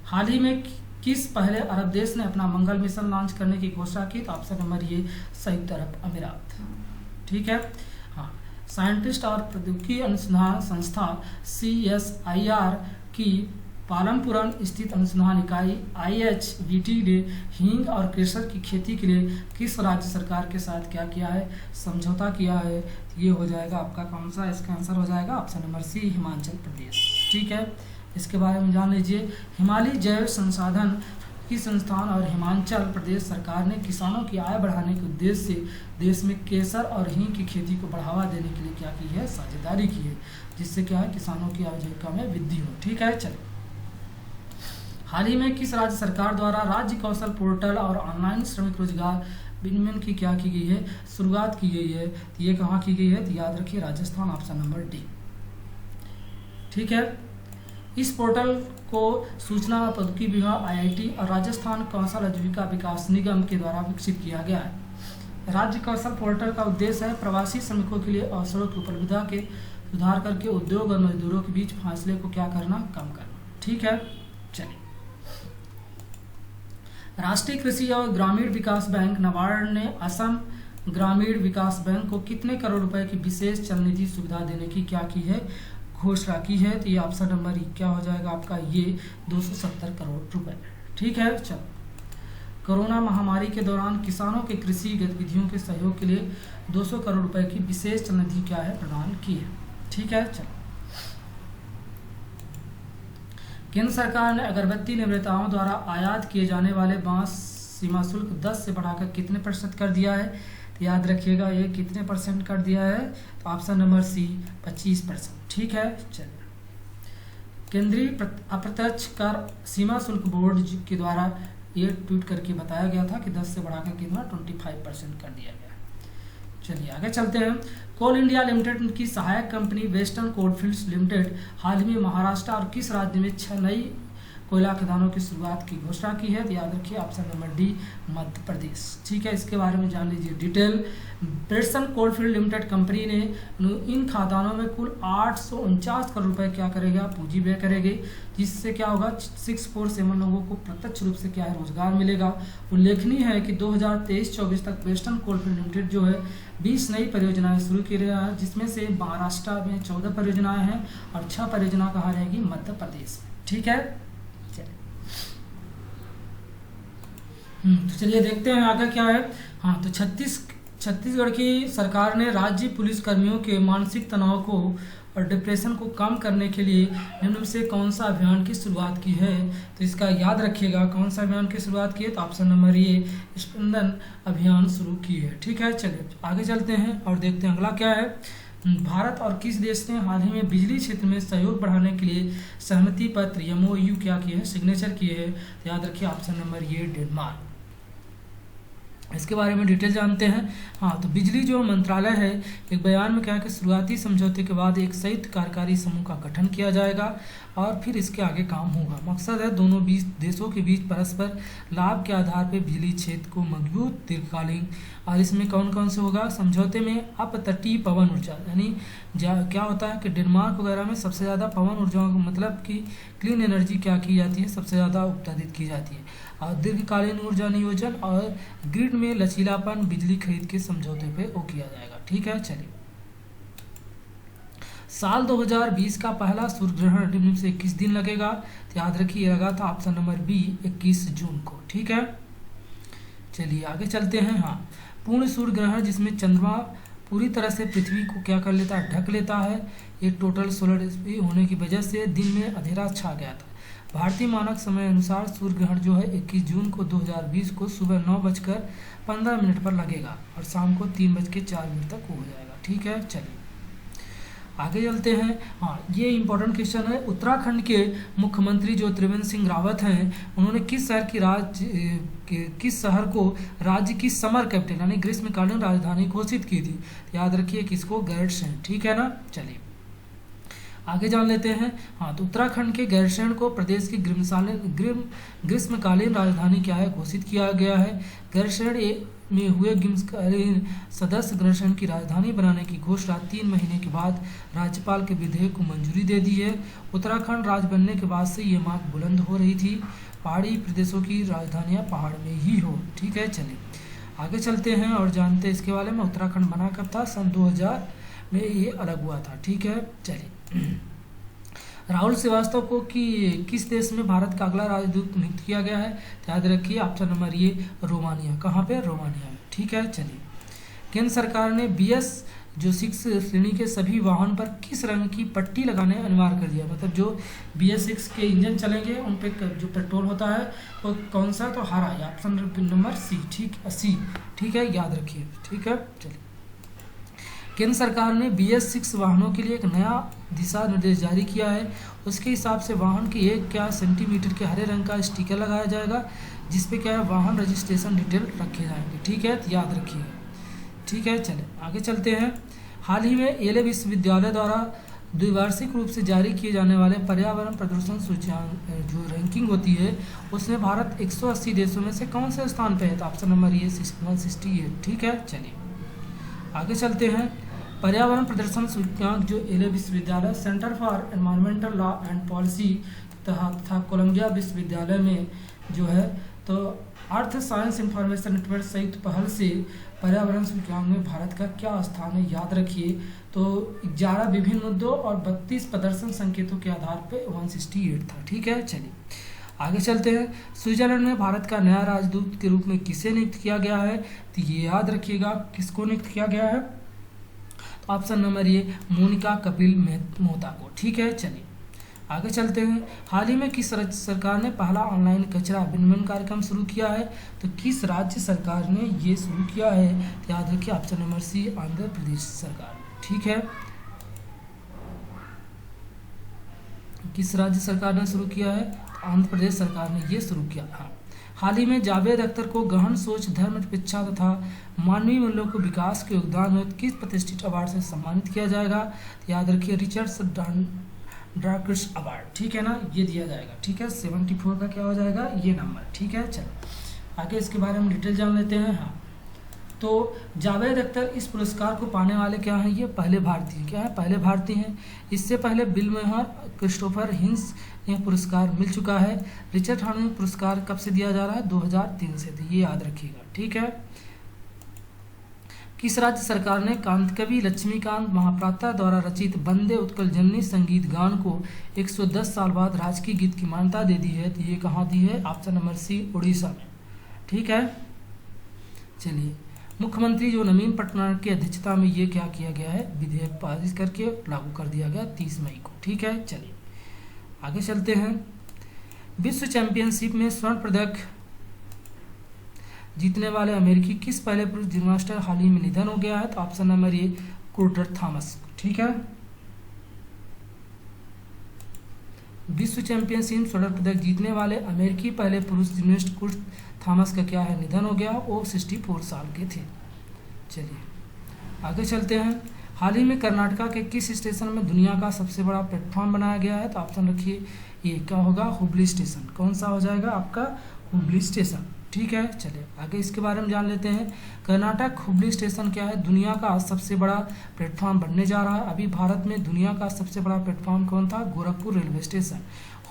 हाल ही में किस पहले अरब देश ने अपना मंगल मिशन लॉन्च करने की घोषणा की? तो ऑप्शन नंबर ये संयुक्त अरब अमीरात। ठीक है, हाँ साइंटिस्ट और प्रौद्योगिकी अनुसंधान संस्था CSIR की पालमपुरम स्थित अनुसंधान इकाई IHBT ने हींग और केसर की खेती के लिए किस राज्य सरकार के साथ क्या किया है, समझौता किया है? ये हो जाएगा आपका कौन सा, इसका आंसर हो जाएगा ऑप्शन नंबर सी हिमाचल प्रदेश। ठीक है, इसके बारे में जान लीजिए। हिमालय जैव संसाधन की संस्थान और हिमाचल प्रदेश सरकार ने किसानों की आय बढ़ाने के उद्देश्य से देश में केसर और हींग की खेती को बढ़ावा देने के लिए क्या की है, साझेदारी की है, जिससे क्या है किसानों की आजीविका में वृद्धि हो। ठीक है, चलिए हाल ही में किस राज्य सरकार द्वारा राज्य कौशल पोर्टल और ऑनलाइन श्रमिक रोजगार विनिमय की क्या की गई है, शुरुआत की गई है? तो ये कहाँ की गई है? तो याद रखिए राजस्थान, ऑप्शन नंबर डी। ठीक है, इस पोर्टल को सूचना और प्रौद्योगिकी विभाग IIT और राजस्थान कौशल आजीविका विकास निगम के द्वारा विकसित किया गया है। राज्य कौशल पोर्टल का उद्देश्य है प्रवासी श्रमिकों के लिए अवसरों की उपलब्धता के सुधार करके उद्योग और मजदूरों के बीच फासले को क्या करना, कम करना। ठीक है, चलिए राष्ट्रीय कृषि और ग्रामीण विकास बैंक नाबार्ड ने असम ग्रामीण विकास बैंक को कितने करोड़ रुपए की विशेष चल निधि सुविधा देने की क्या की है, घोषणा की है? तो ये ऑप्शन नंबर क्या हो जाएगा आपका, ये 270 करोड़ रुपए। ठीक है, चलो कोरोना महामारी के दौरान किसानों के कृषि गतिविधियों के सहयोग के लिए 200 करोड़ रुपए की विशेष चल निधि क्या है, प्रदान की है। ठीक है, चलो केंद्र सरकार ने अगरबत्ती निर्माताओं द्वारा आयात किए जाने वाले बांस सीमा शुल्क 10 से बढ़ाकर कितने प्रतिशत कर दिया है? तो याद रखिएगा ये कितने परसेंट कर दिया है? तो ऑप्शन नंबर सी 25%। ठीक है, चलिए। केंद्रीय अप्रत्यक्ष कर सीमा शुल्क बोर्ड के द्वारा ये ट्वीट करके बताया गया था कि 10 से बढ़ाकर कितना 25% कर दिया गया। चलिए आगे चलते हैं। कोल इंडिया लिमिटेड की सहायक कंपनी वेस्टर्न कोलफील्ड्स लिमिटेड हाल ही में महाराष्ट्र और किस राज्य में 6 नई कोयला खदानों की शुरुआत की घोषणा की है? तो याद रखिए option number D Madhya Pradesh. ठीक है, इसके बारे में जान लीजिए detail. Western coalfield limited company ने इन खदानों में कुल 849 करोड़ रुपए क्या करेगा? पूंजी व्यय करेगी, जिससे क्या होगा 647 लोगों को प्रत्यक्ष रूप से क्या है रोजगार मिलेगा। उल्लेखनीय है कि 2023-24 तक वेस्टर्न कोलफील्ड लिमिटेड जो है 20 नई परियोजनाएं शुरू की रहा है, जिसमें से महाराष्ट्र में 14 परियोजनाएं हैं और 6 परियोजना कहाँ रहेगी? मध्य प्रदेश में। ठीक है, तो चलिए देखते हैं आगे क्या है। हाँ, तो छत्तीसगढ़ की सरकार ने राज्य पुलिस कर्मियों के मानसिक तनाव को और डिप्रेशन को कम करने के लिए निम्न से कौन सा अभियान की शुरुआत की है? तो इसका याद रखिएगा कौन सा अभियान की शुरुआत की है? तो ऑप्शन नंबर ए स्पंदन अभियान शुरू की है। ठीक है, चलिए आगे चलते हैं और देखते हैं अगला क्या है। भारत और किस देश ने हाल ही में बिजली क्षेत्र में सहयोग बढ़ाने के लिए सहमति पत्र MOU क्या किए हैं? सिग्नेचर किए हैं। तो याद रखिए ऑप्शन नंबर ए डेनमार्क। इसके बारे में डिटेल जानते हैं। हाँ, तो बिजली जो मंत्रालय है एक बयान में कहा कि शुरुआती समझौते के बाद एक संयुक्त कार्यकारी समूह का गठन किया जाएगा और फिर इसके आगे काम होगा। मकसद है दोनों देशों के बीच परस्पर लाभ के आधार पर बिजली क्षेत्र को मजबूत दीर्घकालीन। और इसमें कौन कौन से होगा? समझौते में अपतटीय पवन ऊर्जा, यानी क्या होता है कि डेनमार्क वगैरह में सबसे ज़्यादा पवन ऊर्जाओं का मतलब कि क्लीन एनर्जी क्या की जाती है? सबसे ज़्यादा उत्पादित की जाती है। और दीर्घकालीन ऊर्जा नियोजन और ग्रिड में लचीलापन बिजली खरीद के समझौते पे वो किया जाएगा। ठीक है, चलिए। साल 2020 का पहला सूर्य ग्रहण निम्न से किस दिन लगेगा? तो याद रखिए लगा था ऑप्शन नंबर बी 21 जून को। ठीक है, चलिए आगे चलते हैं। हाँ, पूर्ण सूर्य ग्रहण जिसमें चंद्रमा पूरी तरह से पृथ्वी को क्या कर लेता है? ढक लेता है। ये टोटल सोलर डे होने की वजह से दिन में अंधेरा छा गया था। भारतीय मानक समय अनुसार सूर्य ग्रहण जो है 21 जून को 2020 को सुबह 9:15 पर लगेगा और शाम को 3:04 तक हो जाएगा। ठीक है, चलिए आगे चलते हैं। हाँ, ये इंपॉर्टेंट क्वेश्चन है। उत्तराखंड के मुख्यमंत्री जो त्रिवेंद्र सिंह रावत हैं, उन्होंने किस शहर को राज्य की समर कैपिटल यानी ग्रीष्मकालीन राजधानी घोषित की थी? याद रखिए किसको? गैरसैंण। ठीक है ना, चलिए आगे जान लेते हैं। हाँ, तो उत्तराखंड के गैरसैंण को प्रदेश की ग्रीष्मकालीन राजधानी क्या है? घोषित किया गया है। गैरसैंण में हुए ग्रीष्मकालीन सदस्य गैरसैंण की राजधानी बनाने की घोषणा 3 महीने के बाद राज्यपाल के विधेयक को मंजूरी दे दी है। उत्तराखंड राज्य बनने के बाद से ये मांग बुलंद हो रही थी, पहाड़ी प्रदेशों की राजधानियाँ पहाड़ में ही हो। ठीक है, चलिए आगे चलते हैं और जानते हैं इसके बारे में। उत्तराखंड बना कब था? सन 2000 में ये अलग हुआ था। ठीक है, चलिए। राहुल श्रीवास्तव को किस देश में भारत का अगला राजदूत नियुक्त किया गया है? याद रखिए ऑप्शन नंबर ये रोमानिया। कहाँ पे? रोमानिया में। ठीक है, चलिए। केंद्र सरकार ने BS जो 6 श्रेणी के सभी वाहन पर किस रंग की पट्टी लगाने अनिवार्य कर दिया? मतलब जो BS6 के इंजन चलेंगे उन पे जो पेट्रोल होता है वो कौन सा? तो हरा, ऑप्शन नंबर सी। ठीक है, याद रखिए। ठीक है, चलिए। केंद्र सरकार ने BS6 वाहनों के लिए एक नया दिशा निर्देश जारी किया है। उसके हिसाब से वाहन के 1 सेंटीमीटर के हरे रंग का स्टिकर लगाया जाएगा, जिसपे क्या है? वाहन रजिस्ट्रेशन डिटेल रखे जाएंगे। ठीक है, तो याद रखिए। ठीक है, चले आगे चलते हैं। हाल ही में एले विश्वविद्यालय द्वारा द्विवार्षिक रूप से जारी किए जाने वाले पर्यावरण प्रदूषण सूचकांक जो रैंकिंग होती है, उसमें भारत 180 देशों में से कौन से स्थान पे है? तो ऑप्शन नंबर ये 168। ठीक है, चलिए आगे चलते हैं। पर्यावरण प्रदर्शन सूचकांक जो एले विश्वविद्यालय, centre for environmental law and policy तथा कोलंबिया विश्वविद्यालय में जो है तो अर्थ साइंस इंफॉर्मेशन नेटवर्क संयुक्त पहल से पर्यावरण सूचकांक में भारत का क्या स्थान है? याद रखिए तो 11 विभिन्न मुद्दों और 32 प्रदर्शन संकेतों के आधार पर 168 था। ठीक है, चलिए आगे चलते हैं। स्विट्जरलैंड में भारत का नया राजदूत के रूप में किसे नियुक्त किया गया है? तो ये याद रखिएगा किसको नियुक्त किया गया है? ऑप्शन नंबर ये मोनिका कपिल मोहता को। ठीक है, चलिए आगे चलते हैं। हाल ही में किस राज्य सरकार ने पहला ऑनलाइन कचरा विनिमय कार्यक्रम शुरू किया है? तो किस राज्य सरकार ने ये शुरू किया है? तो याद रखिए ऑप्शन नंबर सी, आंध्र प्रदेश सरकार। ठीक है, किस राज्य सरकार ने शुरू किया है? आंध्र प्रदेश सरकार ने ये शुरू किया। हाँ, हाल ही में जावेद अख्तर को गहन सोच, धर्मनिरपेक्षता तथा मानवीय मूल्यों को विकास के योगदान हेतु किस प्रतिष्ठित अवार्ड से सम्मानित किया जाएगा? तो याद रखिए रिचर्ड्स ड्राकिश अवार्ड। ठीक है ना, ये दिया जाएगा। ठीक है, 74 का क्या हो जाएगा ये नंबर। ठीक है, चलो आगे इसके बारे में डिटेल जान लेते हैं। हाँ, तो जावेद अख्तर इस पुरस्कार को पाने वाले क्या हैं? ये पहले भारतीय क्या है? पहले भारतीय हैं। इससे पहले बिल मेहर, क्रिस्टोफर हिंस यह पुरस्कार मिल चुका है। रिचर्ड हार्मन पुरस्कार कब से दिया जा रहा है? 2003 से। तो ये याद रखिएगा। ठीक है, किस राज्य सरकार ने कवि लक्ष्मीकांत महापात्रा द्वारा रचित वंदे उत्कल जननी संगीत गान को 110 साल बाद राजकीय गीत की मान्यता दे दी है? तो ये कहाँ दी है? ऑप्शन नंबर सी, उड़ीसा में। ठीक है, चलिए मुख्यमंत्री जो नवीन पटनायक की अध्यक्षता में ये क्या किया गया है? विधेयक पारित करके लागू कर दिया गया 30 मई को। ठीक है, चलिए आगे चलते हैं। विश्व चैंपियनशिप में स्वर्ण पदक जीतने वाले अमेरिकी किस पहले पुरुष जिम्नास्टर हाल ही में निधन हो गया है? तो option number A, Coulter Thomas. ठीक है, विश्व चैंपियनशिप स्वर्ण पदक जीतने वाले अमेरिकी पहले पुरुष जिम्नास्ट कोल्टर थॉमस का क्या है? निधन हो गया। वो 64 साल के थे। चलिए आगे चलते हैं। हाल ही में कर्नाटका के किस स्टेशन में दुनिया का सबसे बड़ा प्लेटफॉर्म बनाया गया है? तो ऑप्शन रखिए ये क्या होगा? हुबली स्टेशन। कौन सा हो जाएगा आपका? हुबली स्टेशन। ठीक है, चलिए आगे इसके बारे में जान लेते हैं। कर्नाटक हुबली स्टेशन क्या है? दुनिया का सबसे बड़ा प्लेटफॉर्म बनने जा रहा है। अभी भारत में दुनिया का सबसे बड़ा प्लेटफॉर्म कौन था? Gorakhpur railway station.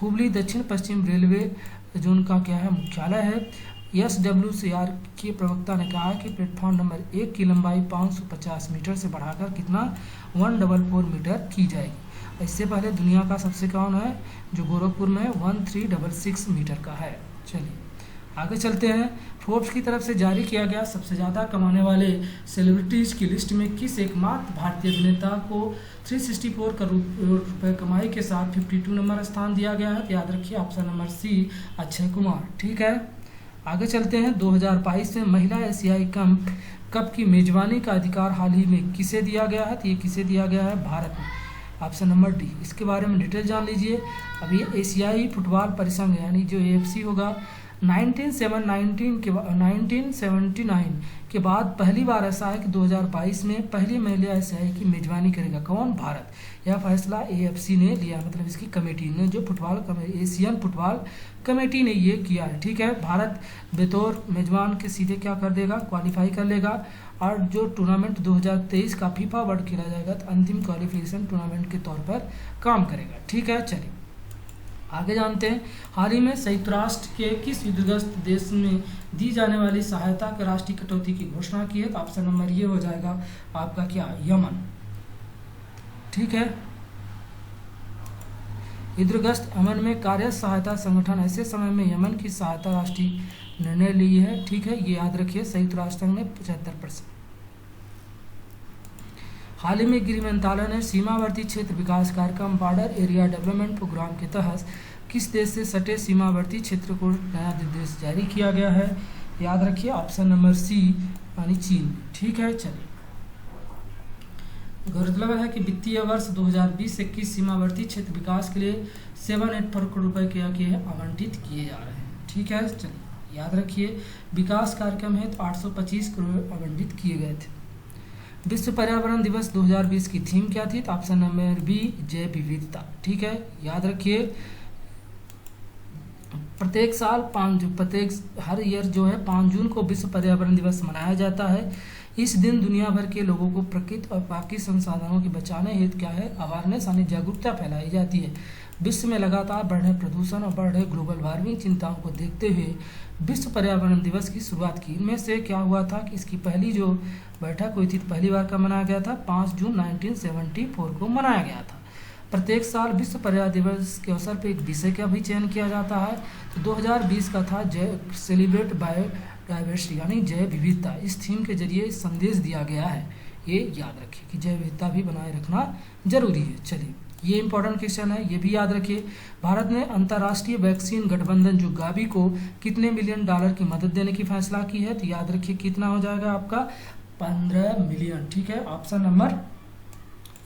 हुबली दक्षिण पश्चिम रेलवे जोन का क्या है? मुख्यालय है। SWCR के प्रवक्ता ने कहा है कि प्लेटफॉर्म नंबर 1 की लंबाई 550 मीटर से बढ़ाकर कितना 144 मीटर की जाएगी। इससे पहले दुनिया का सबसे कौन है जो गोरखपुर में 1366 मीटर का है। चलिए आगे चलते हैं। फोर्ब्स की तरफ से जारी किया गया सबसे ज़्यादा कमाने वाले सेलिब्रिटीज की लिस्ट में किस एकमात्र भारतीय अभिनेता को 364 करोड़ रुपए कमाई के साथ 52 नंबर स्थान दिया गया है? याद रखिए option number C, Akshay Kumar. ठीक है, आगे चलते हैं। 2022 में महिला एशियाई कप की मेजबानी का अधिकार हाल ही में किसे दिया गया है? तो ये किसे दिया गया है? भारत में। Option number D. इसके बारे में डिटेल जान लीजिए। अभी एशियाई फुटबॉल परिसंघ यानी जो AFC होगा 1979 के बाद पहली बार ऐसा है कि 2022 में पहली महिला एशियाई की मेजबानी करेगा। कौन? भारत। यह फैसला AFC ने लिया, मतलब इसकी कमेटी ने, जो एशियन फुटबॉल कमेटी ने ये किया है। ठीक है, भारत बतौर मेजबान के सीधे क्या कर देगा? क्वालिफाई कर लेगा। और जो टूर्नामेंट 2023 का फीफा वर्ल्ड खेला जाएगा तो अंतिम क्वालिफिकेशन टूर्नामेंट के तौर पर काम करेगा। ठीक है, चलिए आगे जानते हैं। हाल ही में संयुक्त राष्ट्र के किस युद्धग्रस्त देश में दी जाने वाली सहायता के राष्ट्रीय कटौती की घोषणा की है? तो ऑप्शन नंबर ये हो जाएगा आपका क्या? यमन। ठीक है, युद्धग्रस्त यमन में कार्य सहायता संगठन ऐसे समय में यमन की सहायता राष्ट्रीय निर्णय ली है। ठीक है, ये याद रखिए संयुक्त राष्ट्र संघ ने 75%। हाल ही में गृह मंत्रालय ने सीमावर्ती क्षेत्र विकास कार्यक्रम बॉर्डर एरिया डेवलपमेंट प्रोग्राम के तहत किस देश से सटे सीमावर्ती क्षेत्र को नया निर्देश जारी किया गया है? याद रखिए ऑप्शन नंबर सी, यानी चीन। ठीक है, चलिए गौरतलब है कि वित्तीय वर्ष 2020-21 सीमावर्ती क्षेत्र विकास के लिए 784 करोड़ रुपए क्या किए हैं? आवंटित किए जा रहे हैं। ठीक है, चलिए याद रखिए विकास कार्यक्रम है तो 825 करोड़ आवंटित किए गए थे। विश्व पर्यावरण दिवस 2020 की थीम क्या थी? तो ऑप्शन नंबर बी, जैव विविधता। ठीक है, याद रखिए प्रत्येक हर ईयर जो है 5 जून को विश्व पर्यावरण दिवस मनाया जाता है। इस दिन दुनिया भर के लोगों को प्रकृति और बाकी संसाधनों की बचाने हेतु क्या है? अवेयरनेस यानी जागरूकता फैलाई जाती है। विश्व में लगातार बढ़ रहे प्रदूषण और बढ़ रहे ग्लोबल वार्मिंग चिंताओं को देखते हुए विश्व पर्यावरण दिवस की शुरुआत की। इनमें से क्या हुआ था कि इसकी पहली जो बैठक हुई थी पहली बार कब मनाया गया था? 5 जून 1974 को मनाया गया था। प्रत्येक साल विश्व पर्यावरण दिवस के अवसर पर एक विषय का भी चयन किया जाता है। तो 2020 का था सेलिब्रेट बायोडाइवर्सिटी यानी जैव विविधता। इस थीम के जरिए संदेश दिया गया है, ये याद रखिए कि जैव विविधता भी बनाए रखना जरूरी है। चलिए ये इंपॉर्टेंट क्वेश्चन है, ये भी याद रखिए। भारत ने अंतर्राष्ट्रीय वैक्सीन गठबंधन जो गावी को कितने मिलियन डॉलर की मदद देने की फैसला की है, तो याद रखिए कितना हो जाएगा आपका 15 मिलियन। ठीक है, ऑप्शन नंबर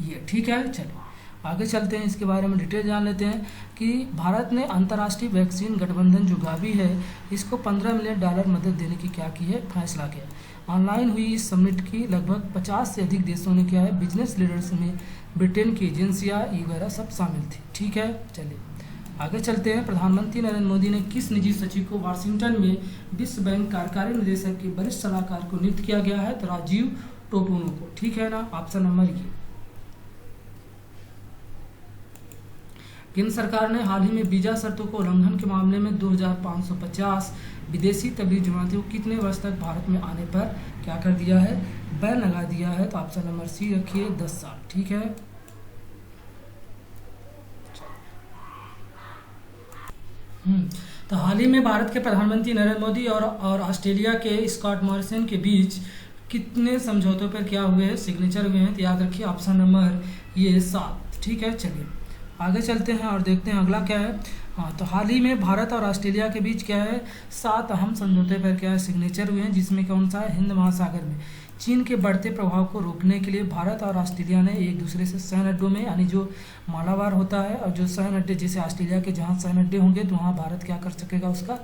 ये। ठीक है, चलिए आगे चलते हैं, इसके बारे में डिटेल जान लेते हैं कि भारत ने अंतर्राष्ट्रीय वैक्सीन गठबंधन जो गावी है इसको 15 मिलियन डॉलर मदद देने की क्या की है, फैसला किया। ऑनलाइन हुई इस समिट की लगभग 50 से अधिक देशों ने क्या है, बिजनेस लीडर्स में ब्रिटेन की एजेंसियाँ वगैरह सब शामिल थी। ठीक है, चलिए आगे चलते हैं। प्रधानमंत्री नरेंद्र मोदी ने किस निजी सचिव को वाशिंगटन में विश्व बैंक कार्यकारी निदेशक के वरिष्ठ सलाहकार को नियुक्त किया गया है, तो राजीव टोटूनो को। ठीक है ना, ऑप्शन नंबर ये। केंद्र सरकार ने हाल ही में वीजा शर्तों को उल्लंघन के मामले में 2550 विदेशी तबलीग जमातियों को कितने वर्ष तक भारत में आने पर क्या कर दिया है, बैन लगा दिया है, तो ऑप्शन नंबर सी रखिए 10 साल। ठीक है, तो हाल ही में भारत के प्रधानमंत्री नरेंद्र मोदी और ऑस्ट्रेलिया के स्कॉट मॉरिसन के बीच कितने समझौतों पर क्या हुए हैं, सिग्नेचर हुए हैं, तो याद रखिए ऑप्शन नंबर ये 7। ठीक है, चलिए आगे चलते हैं और देखते हैं अगला क्या है। हाँ, तो हाल ही में भारत और ऑस्ट्रेलिया के बीच क्या है, 7 अहम समझौते पर क्या है, सिग्नेचर हुए हैं, जिसमें कौन सा है, हिंद महासागर में चीन के बढ़ते प्रभाव को रोकने के लिए भारत और ऑस्ट्रेलिया ने एक दूसरे से सैन्य अड्डों में, यानी जो मालाबार होता है और जो सैन्य अड्डे जैसे ऑस्ट्रेलिया के जहाँ सैन्य अड्डे होंगे तो वहाँ भारत क्या कर सकेगा, उसका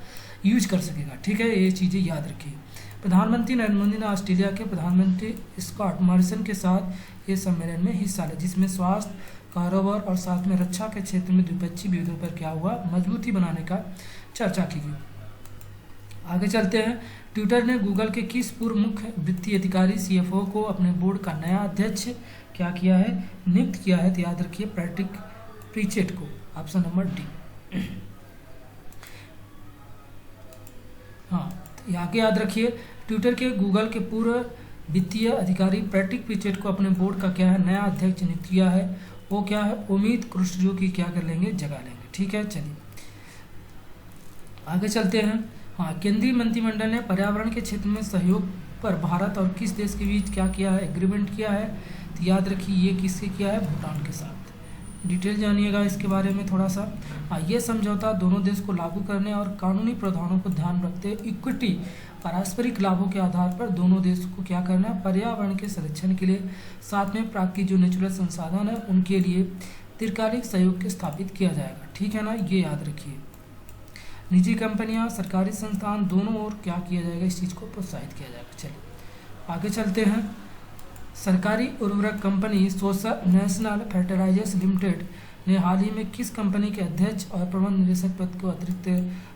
यूज कर सकेगा। ठीक है, ये चीज़ें याद रखिए। प्रधानमंत्री नरेंद्र मोदी ने ऑस्ट्रेलिया के प्रधानमंत्री स्कॉट मॉरिसन के साथ ये सम्मेलन में हिस्सा लिया, जिसमें स्वास्थ्य, कारोबार और साथ में रक्षा के क्षेत्र में द्विपक्षीय विवादों पर क्या हुआ, मजबूती बनाने का चर्चा की गई। आगे चलते हैं। ट्विटर ने गूगल के किस पूर्व मुख्य वित्तीय अधिकारी CFO को अपने बोर्ड का नया अध्यक्ष क्या किया है, नियुक्त किया है, तो याद रखिए पैट्रिक प्रीचेट को, ऑप्शन नंबर डी। हाँ, तो आगे याद रखिए ट्विटर के गूगल के पूर्व वित्तीय अधिकारी पैट्रिक प्रीचेट को अपने बोर्ड का क्या है, नया अध्यक्ष नियुक्त किया है। वो क्या है, उम्मीद क्रुस्टो की क्या कर लेंगे, जगह लेंगे। ठीक है, चलिए आगे चलते हैं। हाँ, केंद्रीय मंत्रिमंडल ने पर्यावरण के क्षेत्र में सहयोग पर भारत और किस देश के बीच क्या किया है, एग्रीमेंट किया है, तो याद रखिए ये किससे किया है, भूटान के साथ। डिटेल जानिएगा इसके बारे में थोड़ा सा। हाँ, ये समझौता दोनों देश को लागू करने और कानूनी प्रावधानों को ध्यान रखते हुए इक्विटी पारस्परिक लाभों के आधार पर दोनों देशों को क्या करना है, पर्यावरण के संरक्षण के लिए, साथ में प्राकृतिक जो नेचुरल संसाधन है उनके लिए दीर्घकालिक सहयोग के स्थापित किया जाएगा। ठीक है ना, ये याद रखिए। निजी कंपनियां, सरकारी संस्थान दोनों ओर क्या किया जाएगा, इस चीज़ को प्रोत्साहित किया जाएगा। चलिए आगे चलते हैं। सरकारी उर्वरक कंपनी सोसा नेशनल फर्टिलाइजर्स लिमिटेड ने हाल ही में किस कंपनी के अध्यक्ष और प्रबंध निदेशक पद को अतिरिक्त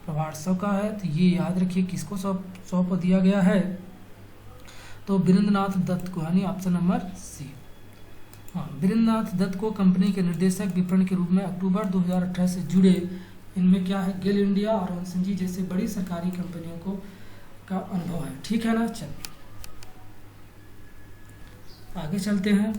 प्रभार सौंपा है, तो ये याद रखिए किसको सौंप दिया गया है, तो वीरेंद्रनाथ दत्त को, यानी ऑप्शन नंबर सी। हाँ, वीरेंद्रनाथ दत्त को कंपनी के निर्देशक विपणन के रूप में अक्टूबर 2018 से जुड़े, इनमें क्या है, गेल इंडिया और एनएसजी जैसे बड़ी सरकारी कंपनियों को का अनुभव है। ठीक है ना, चलिए आगे चलते हैं।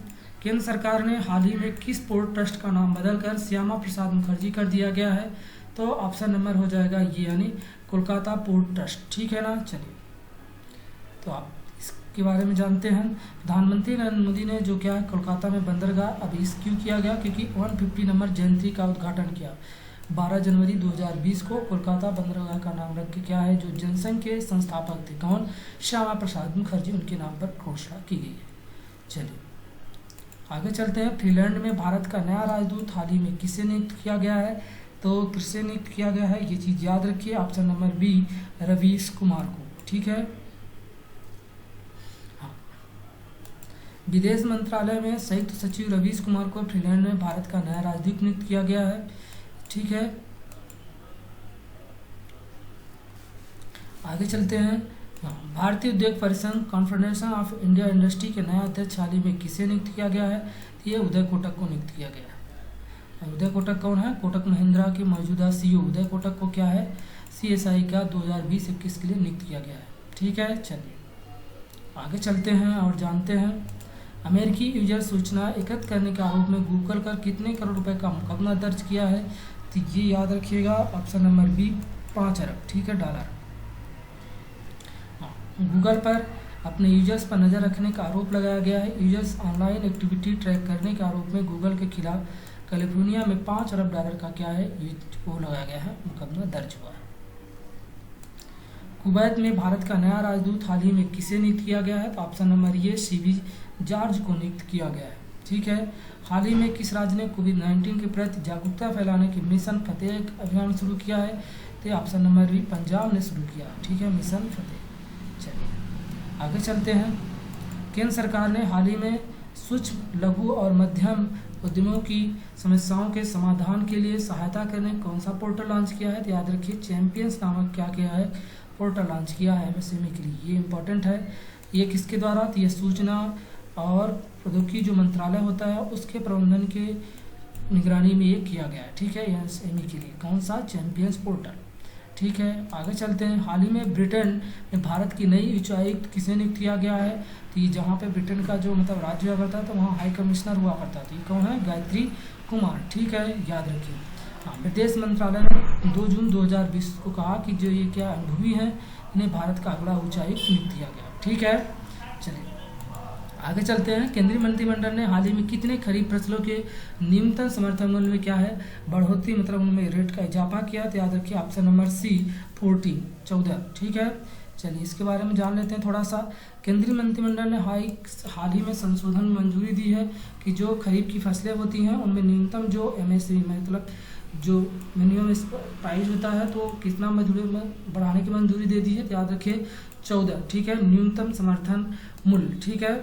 केंद्र सरकार ने हाल ही में किस पोर्ट ट्रस्ट का नाम बदलकर श्यामा प्रसाद मुखर्जी कर दिया गया है, तो ऑप्शन नंबर हो जाएगा ये, यानी कोलकाता पोर्ट ट्रस्ट। ठीक है ना, चलिए तो आप इसके बारे में जानते हैं। प्रधानमंत्री नरेंद्र मोदी ने जो क्या है, कोलकाता में बंदरगाह अभी क्यों किया गया, क्योंकि 150 नंबर जयंती का उद्घाटन किया 12 जनवरी 2020 को। कोलकाता बंदरगाह का नाम रख के क्या है, जो जनसंघ के संस्थापक थे, कौन, श्यामा प्रसाद मुखर्जी, उनके नाम पर घोषणा की गई है। चलिए आगे चलते हैं। फिनलैंड में भारत का नया राजदूत हाल ही में किसे नियुक्त किया गया है, तो किससे नियुक्त किया गया है, ये चीज़ याद रखिए, option number B, Ravish Kumar को। ठीक है। हाँ, विदेश मंत्रालय में संयुक्त सचिव रवीश कुमार को फिनलैंड में भारत का नया राजदूत नियुक्त किया गया है। ठीक है, आगे चलते हैं। भारतीय उद्योग परिसंघ कॉन्फेडरेशन ऑफ इंडिया इंडस्ट्री के नया अध्यक्ष हाल ही में किसे नियुक्त किया गया है, तो ये उदय कोटक को नियुक्त किया गया है। उदय कोटक कौन है, कोटक महिंद्रा के मौजूदा CEO उदय कोटक को क्या है, CSI का 2020-21 के लिए नियुक्त किया गया है। ठीक है, चलिए आगे चलते हैं और जानते हैं। अमेरिकी यूजर सूचना एकत्र करने के आरोप में गूगल पर कितने करोड़ रुपए का मुकदमा दर्ज किया है, तो ये याद रखिएगा, ऑप्शन नंबर बी, 5 अरब। ठीक है, डॉलर। गूगल पर अपने यूजर्स पर नज़र रखने का आरोप लगाया गया है। यूजर्स ऑनलाइन एक्टिविटी ट्रैक करने के आरोप में गूगल के खिलाफ कैलिफोर्निया में $5 अरब का क्या है, ये वो लगाया गया है, मुकदमा दर्ज हुआ है। कुवैत में भारत का नया राजदूत हाल ही में किसे नियुक्त किया गया है, तो ऑप्शन नंबर ये CV जॉर्ज को नियुक्त किया गया है। ठीक है, हाल ही में किस राज्य ने कोविड-19 के प्रति जागरूकता फैलाने के मिशन फतेह अभियान शुरू किया है, तो ऑप्शन नंबर बी पंजाब ने शुरू किया। ठीक है, मिशन फतेह। चलिए आगे चलते हैं। केंद्र सरकार ने हाल ही में सूक्ष्म लघु और मध्यम उद्यमों की समस्याओं के समाधान के लिए सहायता करने कौन सा पोर्टल लॉन्च किया है, तो याद रखिए चैंपियंस नामक क्या किया है, पोर्टल लॉन्च किया है MSME के लिए। ये इंपॉर्टेंट है। ये किसके द्वारा, तो ये सूचना और प्रौद्योगिकी जो मंत्रालय होता है उसके प्रबंधन के निगरानी में ये किया गया है। ठीक है, MSME के लिए कौन सा, चैंपियंस पोर्टल। ठीक है, आगे चलते हैं। हाल ही में ब्रिटेन में भारत की नई उच्चायुक्त किसे नियुक्त किया गया है, तो ये जहाँ पे ब्रिटेन का जो मतलब राज्य हुआ करता था वहाँ हाई कमिश्नर हुआ करता था, ये कौन है, गायत्री कुमार। ठीक है, याद रखिए। हाँ, विदेश मंत्रालय ने 2 जून 2020 को कहा कि जो ये क्या अनुभवी हैं इन्हें भारत का अगला उच्चायुक्त नियुक्त किया गया। ठीक है, चलिए आगे चलते हैं। केंद्रीय मंत्रिमंडल ने हाल ही में कितने खरीफ फसलों के न्यूनतम समर्थन मूल्य में क्या है, बढ़ोतरी मतलब उनमें रेट का इजाफा किया, तो याद रखिए ऑप्शन नंबर C 14। ठीक है, चलिए इसके बारे में जान लेते हैं थोड़ा सा। केंद्रीय मंत्रिमंडल ने हाल ही में संशोधन में मंजूरी दी है कि जो खरीफ की फसलें होती हैं उनमें न्यूनतम जो MSP मतलब जो मिनिमम प्राइस होता है तो कितना मजदूरी में बढ़ाने की मंजूरी दे दी है, तो याद रखिए 14। ठीक है, न्यूनतम समर्थन मूल्य। ठीक है,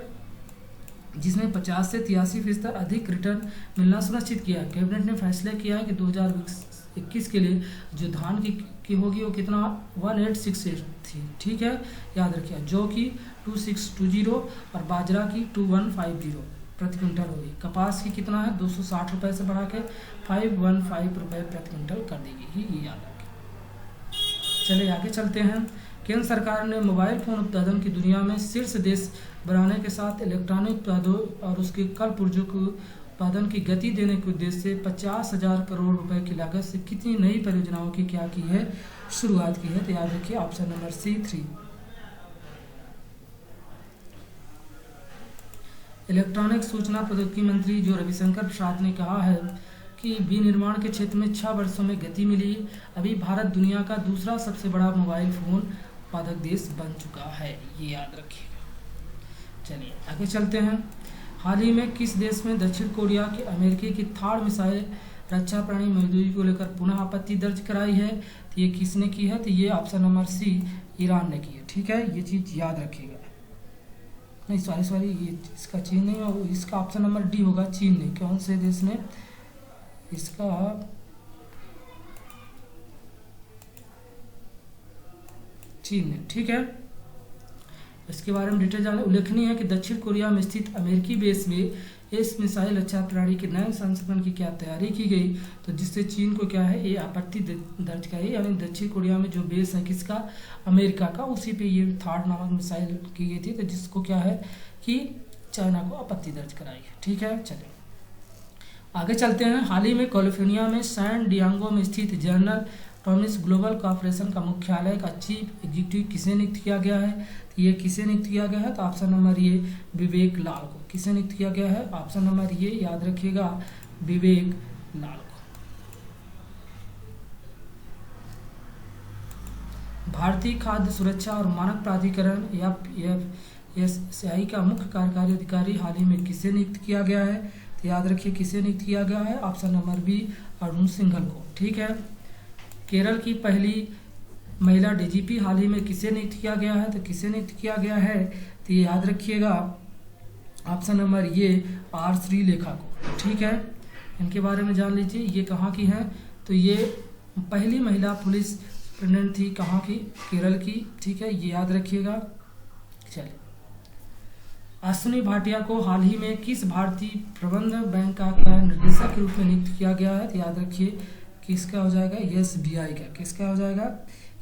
जिसमें 50 से 83% अधिक रिटर्न मिलना सुनिश्चित किया है। कैबिनेट ने फैसला किया है कि 2021 के लिए जो धान की होगी वो कितना 1868 थी। ठीक है, याद रखिए, जो कि 2620 और बाजरा की 2150 प्रति क्विंटल होगी। कपास की कितना है 260 रुपये से बढ़ा के 515 रुपये प्रति क्विंटल कर देगी, ये याद रखें। चलिए आगे चलते हैं। केंद्र सरकार ने मोबाइल फोन उत्पादन की दुनिया में शीर्ष देश बनाने के साथ इलेक्ट्रॉनिक उत्पादों और उसके कल पुर्जों को उत्पादन की गति देने के उद्देश्य से 50,000 करोड़ रुपए की लागत से कितनी नई परियोजनाओं की क्या की है, शुरुआत की है, तो याद रखिए ऑप्शन नंबर C 3। इलेक्ट्रॉनिक सूचना प्रौद्योगिकी मंत्री जो रविशंकर प्रसाद ने कहा है कि विनिर्माण के क्षेत्र में 6 वर्षों में गति मिली। अभी भारत दुनिया का दूसरा सबसे बड़ा मोबाइल फोन उत्पादक देश बन चुका है, ये याद रखिएगा। चलिए आगे चलते हैं। हाल ही में किस देश में दक्षिण कोरिया के अमेरिकी की थार्ड मिसाइल रक्षा प्रणाली मौजूदगी को लेकर पुनः आपत्ति दर्ज कराई है, तो ये किसने की है, तो ये ऑप्शन नंबर C ईरान ने की है। ठीक है, ये चीज़ याद रखिएगा। नहीं सॉरी ये इसका चीन नहीं होगा, इसका ऑप्शन नंबर D होगा, चीन ने। कौन से देश ने, इसका चीन ने। ठीक है, इसके बारे में डिटेल जाने। उल्लेखनीय है कि दक्षिण कोरिया में स्थित अमेरिकी बेस में इस मिसाइल रक्षा प्रणाली के नए संस्करण की क्या तैयारी की गई, तो जिससे चीन को क्या है ये आपत्ति दर्ज करी, यानी दक्षिण कोरिया में जो बेस है किसका, अमेरिका का, उसी पे ये थार्ड नामक मिसाइल की गई थी, तो जिसको क्या है कि चाइना को आपत्ति दर्ज कराई है। ठीक है, चलिए आगे चलते हैं। हाल ही में कैलिफोर्निया में सैन डिएगो में स्थित जनरल टॉमिस ग्लोबल कॉर्पोरेशन का मुख्यालय का चीफ एग्जीक्यूटिव किसे नियुक्त किया गया है, तो ये किसे नियुक्त किया गया है, तो ऑप्शन नंबर ये विवेक लाल को। किसे नियुक्त किया गया है, ऑप्शन नंबर ये याद रखिएगा विवेक लाल को। भारतीय खाद्य सुरक्षा और मानक प्राधिकरण या FSSAI का मुख्य कार्यकारी अधिकारी हाल ही में किसे नियुक्त किया गया है, तो याद रखिए किसे नियुक्त किया गया है, option number B Arun Singhal को। ठीक है, केरल की पहली महिला DGP हाल ही में किसे नियुक्त किया गया है, तो किसे नियुक्त किया गया है, तो ये याद रखिएगा ऑप्शन नंबर ये R श्रीलेखा को। ठीक है, इनके बारे में जान लीजिए, ये कहाँ की हैं, तो ये पहली महिला पुलिस सुप्रिटेंडेंट थी, कहाँ की, केरल की। ठीक है, ये याद रखिएगा। चलिए, अश्विनी भाटिया को हाल ही में किस भारतीय प्रबंधन बैंक का निदेशक के रूप में नियुक्त किया गया है, तो याद रखिए किसका हो जाएगा, SBI का। किसका हो जाएगा,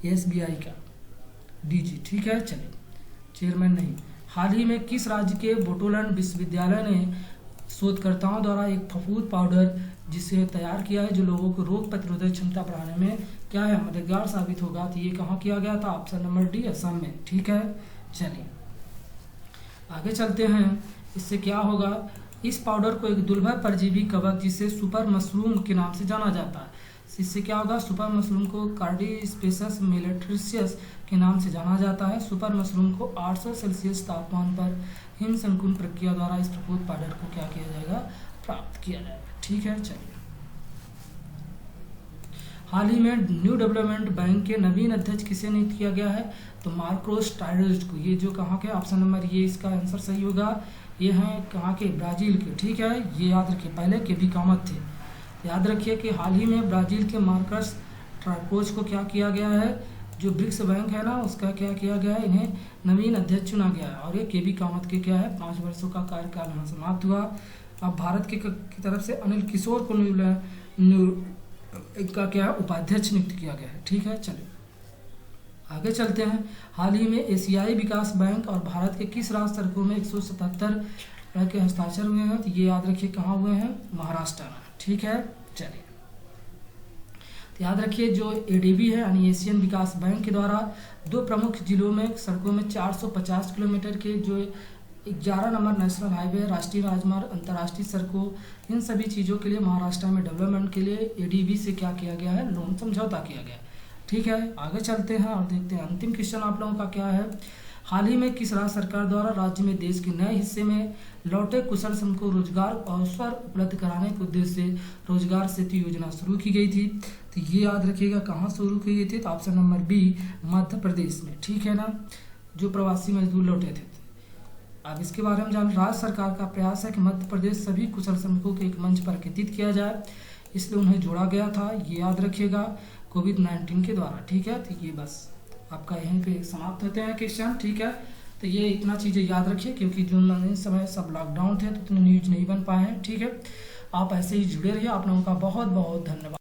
SBI का DG। ठीक है, चलिए चेयरमैन नहीं। हाल ही में किस राज्य के बोटोलैंड विश्वविद्यालय ने शोधकर्ताओं द्वारा एक फफूंद पाउडर जिसे तैयार किया है जो लोगों को रोग प्रतिरोधक क्षमता बढ़ाने में क्या है मददगार साबित होगा, तो ये कहाँ किया गया था, ऑप्शन नंबर D असम में। ठीक है, चलिए आगे चलते हैं। इससे क्या होगा, इस पाउडर को एक दुर्लभ परजीवी कवक जिसे सुपर मशरूम के नाम से जाना जाता है, इससे क्या होगा, सुपर मशरूम को कार्डिस्पेसस मेलेट्रिसियस के नाम से जाना जाता है। सुपर मशरूम को 800 सेल्सियस तापमान पर हिम संकुन प्रक्रिया द्वारा इस प्रकोप पाउडर को क्या किया जाएगा, प्राप्त किया जाएगा। ठीक है, चलिए हाल ही में न्यू डेवलपमेंट बैंक के नवीन अध्यक्ष किसे नियुक्त किया गया है, तो मार्कोस टायर्स को। ये जो कहाँ के, ऑप्शन नंबर ये इसका आंसर सही होगा, ये हैं कहाँ के, ब्राजील के। ठीक है, ये याद रखिए, पहले के भी कामत थे। याद रखिए कि हाल ही में ब्राजील के मार्कस ट्राकोच को क्या किया गया है, जो ब्रिक्स बैंक है ना, उसका क्या किया गया है, इन्हें नवीन अध्यक्ष चुना गया है। और ये के बी कामत के क्या है, 5 वर्षों का कार्यकाल यहाँ समाप्त हुआ। अब भारत की तरफ से अनिल किशोर को इनका क्या उपाध्यक्ष नियुक्त किया गया है। ठीक है, चलिए आगे चलते हैं। हाल ही में एशियाई विकास बैंक और भारत के किस राज्य सड़कों में 177 के हस्ताक्षर हुए हैं, तो ये याद रखिए कहाँ हुए हैं, महाराष्ट्र में। ठीक है, चलिए तो याद रखिए जो एडीबी है यानी एशियन विकास बैंक के द्वारा 2 प्रमुख जिलों में सड़कों में 450 किलोमीटर के जो 11 नंबर नेशनल हाईवे, राष्ट्रीय राजमार्ग, अंतर्राष्ट्रीय सड़कों, इन सभी चीज़ों के लिए महाराष्ट्र में डेवलपमेंट के लिए एडीबी से क्या किया गया है, लोन समझौता किया गया। ठीक है, आगे चलते हैं और देखते हैं अंतिम क्वेश्चन आप लोगों का क्या है। हाल ही में किस राज्य सरकार द्वारा राज्य में देश के नए हिस्से में लौटे कुशल श्रम को रोजगार अवसर उपलब्ध कराने के उद्देश्य से रोजगार सेतु योजना शुरू की गई थी, तो ये याद रखिएगा कहाँ शुरू की गई थी, तो option number B Madhya Pradesh में। ठीक है ना, जो प्रवासी मजदूर लौटे थे। अब इसके बारे में जान, राज्य सरकार का प्रयास है कि मध्य प्रदेश सभी कुशल श्रमिकों को एक मंच पर एकत्रित किया जाए, इसलिए उन्हें जोड़ा गया था, ये याद रखिएगा कोविड-19 के द्वारा। ठीक है, तो ये बस आपका यहीं पे समाप्त होते हैं क्वेश्चन। ठीक है, तो ये इतना चीज़ें याद रखिए क्योंकि जून समय सब लॉकडाउन थे तो इतने न्यूज नहीं बन पाए हैं। ठीक है, आप ऐसे ही जुड़े रहिए। आप लोगों का बहुत बहुत धन्यवाद।